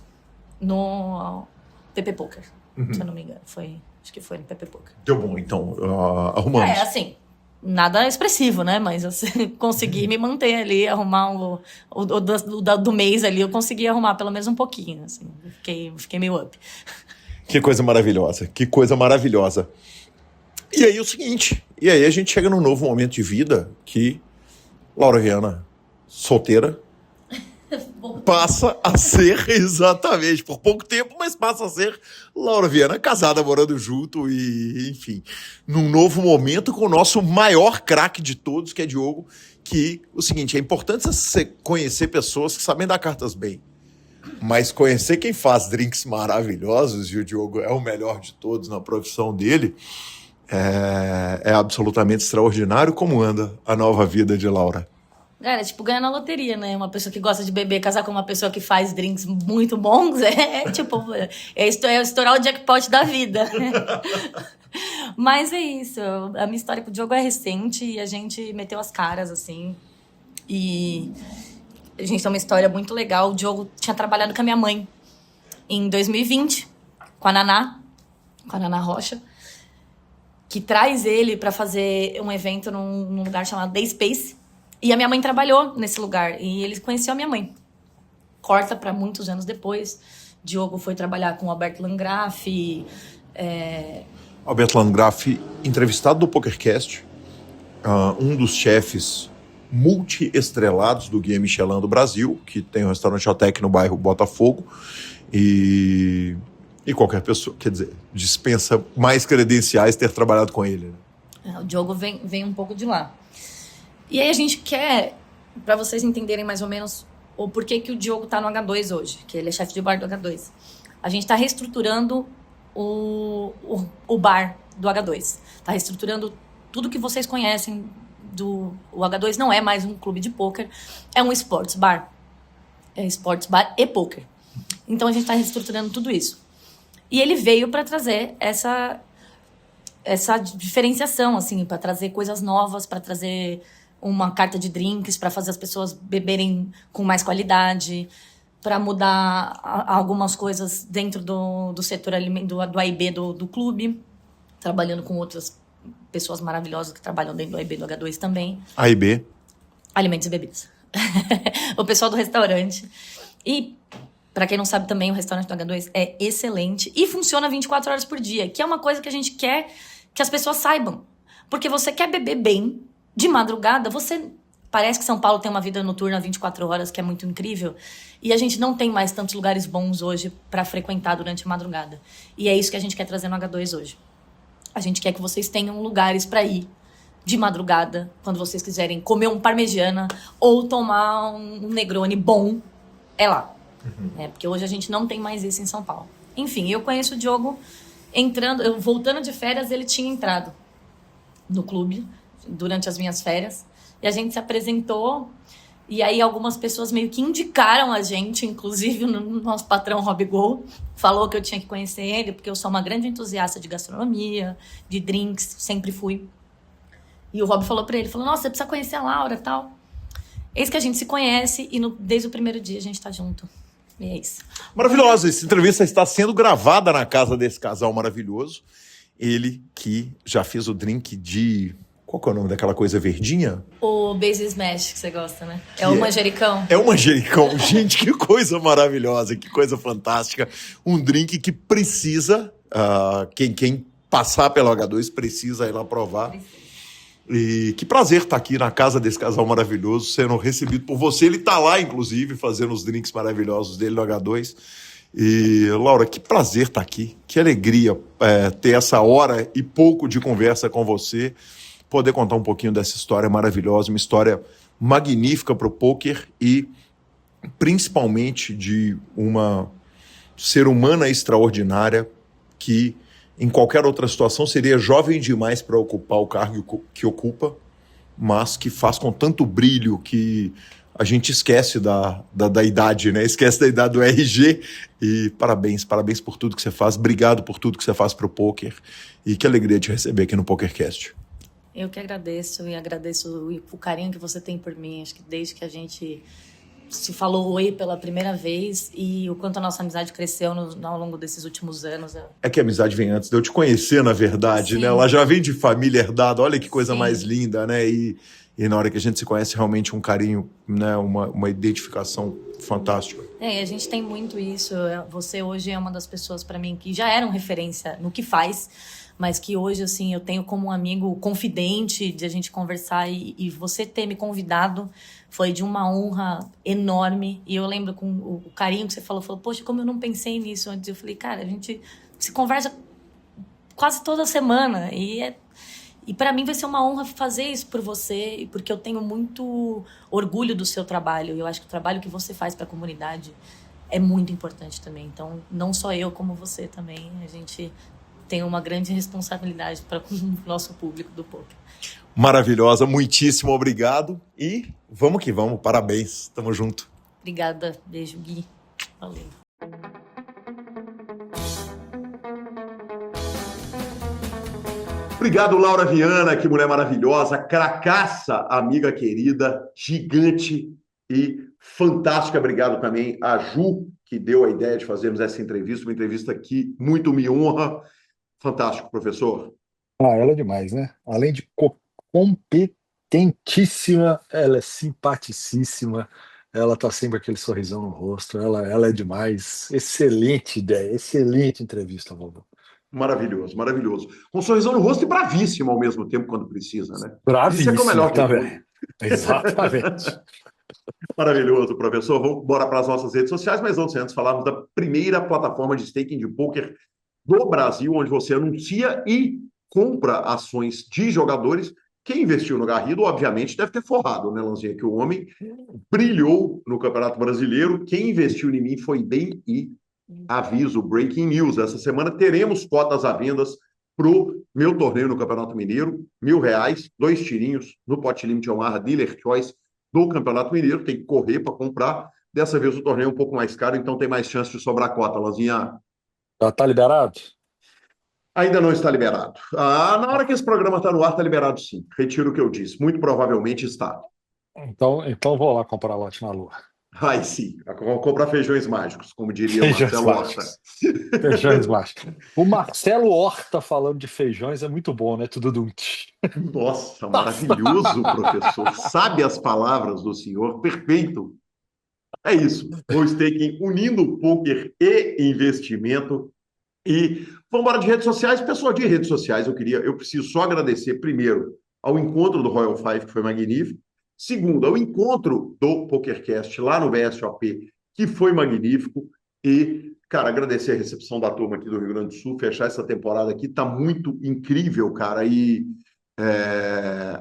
no PP Poker, se eu não me engano. Acho que foi no PP Poker. Deu bom, então, arrumamos. Assim, nada expressivo, né? Mas eu consegui me manter ali, arrumar o do mês ali, eu consegui arrumar pelo menos um pouquinho, assim. Fiquei meio up. Que coisa maravilhosa, que coisa maravilhosa. E aí é o seguinte, a gente chega num novo momento de vida que Laura Viana, solteira, passa a ser, exatamente, por pouco tempo, mas passa a ser Laura Viana, casada, morando junto e, enfim, num novo momento com o nosso maior craque de todos, que é Diogo, que, o seguinte, é importante você conhecer pessoas que sabem dar cartas bem, mas conhecer quem faz drinks maravilhosos, e o Diogo é o melhor de todos na profissão dele, é absolutamente extraordinário. Como anda a nova vida de Laura? Cara, tipo, ganhar na loteria, né? Uma pessoa que gosta de beber, casar com uma pessoa que faz drinks muito bons, é estourar o jackpot da vida. Mas é isso. A minha história com o Diogo é recente e a gente meteu as caras, assim. E a gente tem uma história muito legal. O Diogo tinha trabalhado com a minha mãe em 2020, com a Naná Rocha, que traz ele pra fazer um evento num lugar chamado Day Space. E a minha mãe trabalhou nesse lugar. E ele conheceu a minha mãe. Corta para muitos anos depois. Diogo foi trabalhar com o Alberto Landgraf. Alberto Landgraf, entrevistado do PokerCast. Um dos chefes multi-estrelados do Guia Michelin do Brasil, que tem um restaurante Otec no bairro Botafogo. E qualquer pessoa, quer dizer, dispensa mais credenciais ter trabalhado com ele. Né? O Diogo vem um pouco de lá. E aí a gente quer, para vocês entenderem mais ou menos o porquê que o Diogo tá no H2 hoje, que ele é chefe de bar do H2. A gente tá reestruturando o bar do H2. Tá reestruturando tudo que vocês conhecem o H2 não é mais um clube de pôquer, é um sports bar. É sports bar e pôquer. Então a gente tá reestruturando tudo isso. E ele veio para trazer essa diferenciação, assim, para trazer coisas novas, para trazer uma carta de drinks, para fazer as pessoas beberem com mais qualidade, para mudar algumas coisas dentro do setor do AIB do clube, trabalhando com outras pessoas maravilhosas que trabalham dentro do AIB do H2 também. AIB? Alimentos e bebidas. O pessoal do restaurante. E, para quem não sabe também, o restaurante do H2 é excelente e funciona 24 horas por dia, que é uma coisa que a gente quer que as pessoas saibam. Porque você quer beber bem, de madrugada, parece que São Paulo tem uma vida noturna 24 horas, que é muito incrível, e a gente não tem mais tantos lugares bons hoje para frequentar durante a madrugada. E é isso que a gente quer trazer no H2 hoje. A gente quer que vocês tenham lugares para ir de madrugada, quando vocês quiserem comer um parmegiana ou tomar um Negroni bom, é lá. Porque hoje a gente não tem mais isso em São Paulo. Enfim, eu conheço o Diogo voltando de férias, ele tinha entrado no clube durante as minhas férias. E a gente se apresentou. E aí algumas pessoas meio que indicaram a gente, inclusive o nosso patrão Rob Gol, falou que eu tinha que conhecer ele, porque eu sou uma grande entusiasta de gastronomia, de drinks, sempre fui. E o Rob falou pra ele, nossa, você precisa conhecer a Laura e tal. Eis que a gente se conhece e desde o primeiro dia a gente tá junto. E é isso. Maravilhosa. Essa entrevista está sendo gravada na casa desse casal maravilhoso. Ele que já fez o drink de... Qual que é o nome daquela coisa verdinha? O Base Smash, que você gosta, né? É o manjericão. É o manjericão. Gente, que coisa maravilhosa, que coisa fantástica. Um drink que precisa Quem passar pelo H2 precisa ir lá provar. E que prazer estar aqui na casa desse casal maravilhoso, sendo recebido por você. Ele está lá, inclusive, fazendo os drinks maravilhosos dele no H2. E, Laura, que prazer estar aqui. Que alegria ter essa hora e pouco de conversa com você. Poder contar um pouquinho dessa história maravilhosa, uma história magnífica para o poker e principalmente de uma ser humana extraordinária que em qualquer outra situação seria jovem demais para ocupar o cargo que ocupa, mas que faz com tanto brilho que a gente esquece da idade, né? Esquece da idade do RG. E parabéns por tudo que você faz. Obrigado por tudo que você faz para o poker. E que alegria te receber aqui no PokerCast. Eu que agradeço e agradeço o carinho que você tem por mim. Acho que desde que a gente se falou oi pela primeira vez e o quanto a nossa amizade cresceu ao longo desses últimos anos. É que a amizade vem antes de eu te conhecer, na verdade, Sim. né? Ela já vem de família herdada, olha que coisa Sim. mais linda, né? E na hora que a gente se conhece, realmente um carinho, né? Uma identificação fantástica. E a gente tem muito isso. Você hoje é uma das pessoas para mim que já eram referência no que faz, mas que hoje, assim, eu tenho como um amigo confidente de a gente conversar e você ter me convidado foi de uma honra enorme. E eu lembro com o carinho que você falou, poxa, como eu não pensei nisso antes. Eu falei, cara, a gente se conversa quase toda semana e para mim vai ser uma honra fazer isso por você, porque eu tenho muito orgulho do seu trabalho. Eu acho que o trabalho que você faz para a comunidade é muito importante também. Então, não só eu, como você também, a gente tem uma grande responsabilidade para com o nosso público do poker. Maravilhosa, muitíssimo obrigado e vamos que vamos, parabéns, tamo junto. Obrigada, beijo, Gui. Valeu. Obrigado, Laura Viana, que mulher maravilhosa, cracaça, amiga querida, gigante e fantástica. Obrigado também a Ju, que deu a ideia de fazermos essa entrevista, uma entrevista que muito me honra. Fantástico, professor. Ela é demais, né? Além de competentíssima, ela é simpaticíssima, ela tá sempre com aquele sorrisão no rosto, ela é demais. Excelente ideia, excelente entrevista, vovô. Maravilhoso, maravilhoso. Com um sorrisão no rosto e bravíssimo ao mesmo tempo quando precisa, né? Bravíssimo, isso é o melhor de também. tudo. Exatamente. Maravilhoso, professor. Vamos embora para as nossas redes sociais, mas antes falarmos da primeira plataforma de staking de poker do Brasil, onde você anuncia e compra ações de jogadores. Quem investiu no Garrido, obviamente, deve ter forrado, né, Lanzinha? Que o homem brilhou no Campeonato Brasileiro. Quem investiu em mim foi bem e aviso, breaking news. Essa semana teremos cotas à vendas para o meu torneio no Campeonato Mineiro, R$ 1.000, 2 tirinhos no Pot Limit Omaha Dealer Choice do Campeonato Mineiro. Tem que correr para comprar. Dessa vez o torneio é um pouco mais caro, então tem mais chance de sobrar cota, Lanzinha. Já tá liberado? Ainda não está liberado. Na hora que esse programa está no ar, está liberado sim. Retiro o que eu disse. Muito provavelmente está. Então vou lá comprar lote na Lua. Ai, sim. Vou comprar feijões mágicos, como diria Marcelo Horta. Feijões mágicos. O Marcelo Horta falando de feijões é muito bom, né? Tudo dum. Nossa, maravilhoso, professor. Sabe as palavras do senhor? Perfeito. É isso. O staking unindo poker e investimento. E vamos embora de redes sociais. Pessoal de redes sociais, eu preciso só agradecer, primeiro, ao encontro do Royal Five, que foi magnífico. Segundo, ao encontro do PokerCast lá no VSOP, que foi magnífico. E, cara, agradecer a recepção da turma aqui do Rio Grande do Sul, fechar essa temporada aqui, tá muito incrível, cara. E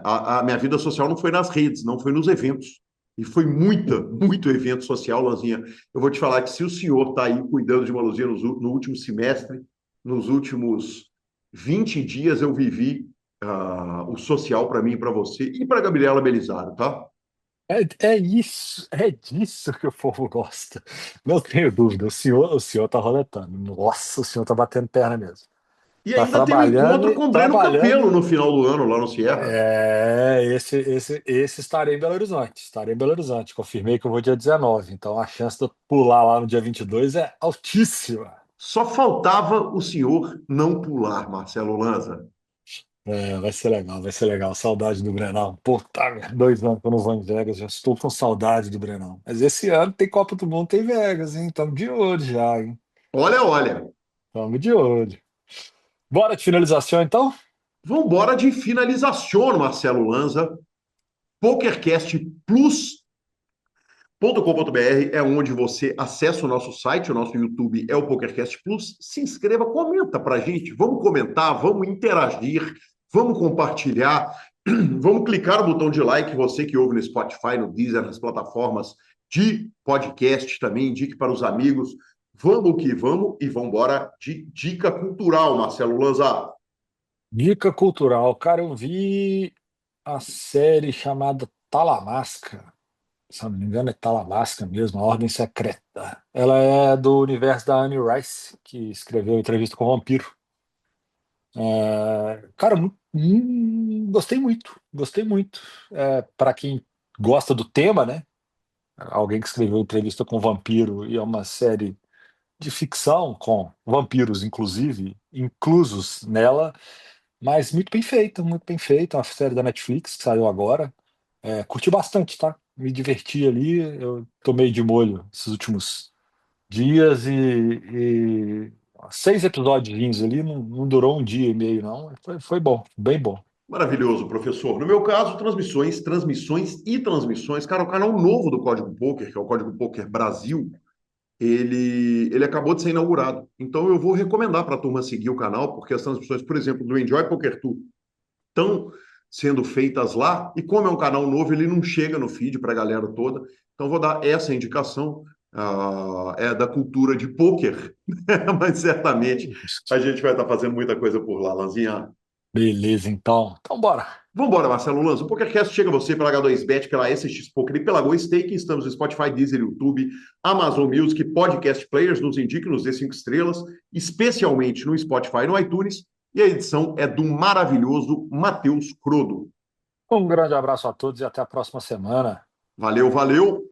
a minha vida social não foi nas redes, não foi nos eventos. E foi muito evento social, Lanzinha. Eu vou te falar que se o senhor está aí cuidando de uma luzinha no último semestre, nos últimos 20 dias eu vivi o social para mim e para você e para a Gabriela Belisário, tá? É disso que o povo gosta. Não tenho dúvida. O senhor tá roletando. Nossa, o senhor tá batendo perna mesmo. E Tá ainda tem um trabalhando, encontro com o Breno trabalhando. Capello no final do ano, lá no Sierra. Esse estarei em Belo Horizonte. Estarei em Belo Horizonte. Confirmei que eu vou dia 19. Então a chance de eu pular lá no dia 22 é altíssima. Só faltava o senhor não pular, Marcelo Lanza. Vai ser legal, vai ser legal. Saudade do Brenão. Puta, merda, 2 anos que eu não vou em Vegas, já estou com saudade do Brenão. Mas esse ano tem Copa do Mundo, tem Vegas, hein? Estamos de olho já, hein? Olha. Estamos de olho. Bora de finalização, então? Vamos embora de finalização, Marcelo Lanza. PokerCastPlus.com.br é onde você acessa o nosso site, o nosso YouTube é o PokerCast Plus. Se inscreva, comenta pra gente, vamos comentar, vamos interagir, vamos compartilhar, vamos clicar no botão de like, você que ouve no Spotify, no Deezer, nas plataformas de podcast também, indique para os amigos. Vamos que vamos e vamos embora de dica cultural, Marcelo Lanza. Dica cultural. Cara, eu vi a série chamada Talamasca. Se não me engano, é Talamasca mesmo, a Ordem Secreta. Ela é do universo da Anne Rice, que escreveu Entrevista com o Vampiro. Cara, gostei muito, gostei muito. Para quem gosta do tema, né? Alguém que escreveu Entrevista com o Vampiro e é uma série de ficção com vampiros, inclusive, inclusos nela, mas muito bem feita, muito bem feita. Uma série da Netflix que saiu agora. Curti bastante, tá? Me diverti ali. Eu tomei de molho esses últimos dias e 6 episódios ali, não durou um dia e meio, não. Foi bom, bem bom. Maravilhoso, professor. No meu caso, transmissões. Cara, o canal novo do Código Poker, que é o Código Poker Brasil, ele acabou de ser inaugurado. Então eu vou recomendar para a turma seguir o canal, porque as transmissões, por exemplo, do Enjoy Poker Tour estão sendo feitas lá, e como é um canal novo, ele não chega no feed para a galera toda. Então vou dar essa indicação, é da cultura de poker, mas certamente a gente vai estar fazendo muita coisa por lá, Lanzinha. Beleza, então. Então bora. Vambora, Marcelo Lanza. O PokerCast chega a você pela H2Bet, pela SX Poker e pela Go Stake. Estamos no Spotify, Deezer, YouTube, Amazon Music, Podcast Players. Nos indique, nos dê 5 estrelas, especialmente no Spotify e no iTunes. E a edição é do maravilhoso Matheus Crodo. Um grande abraço a todos e até a próxima semana. Valeu, valeu!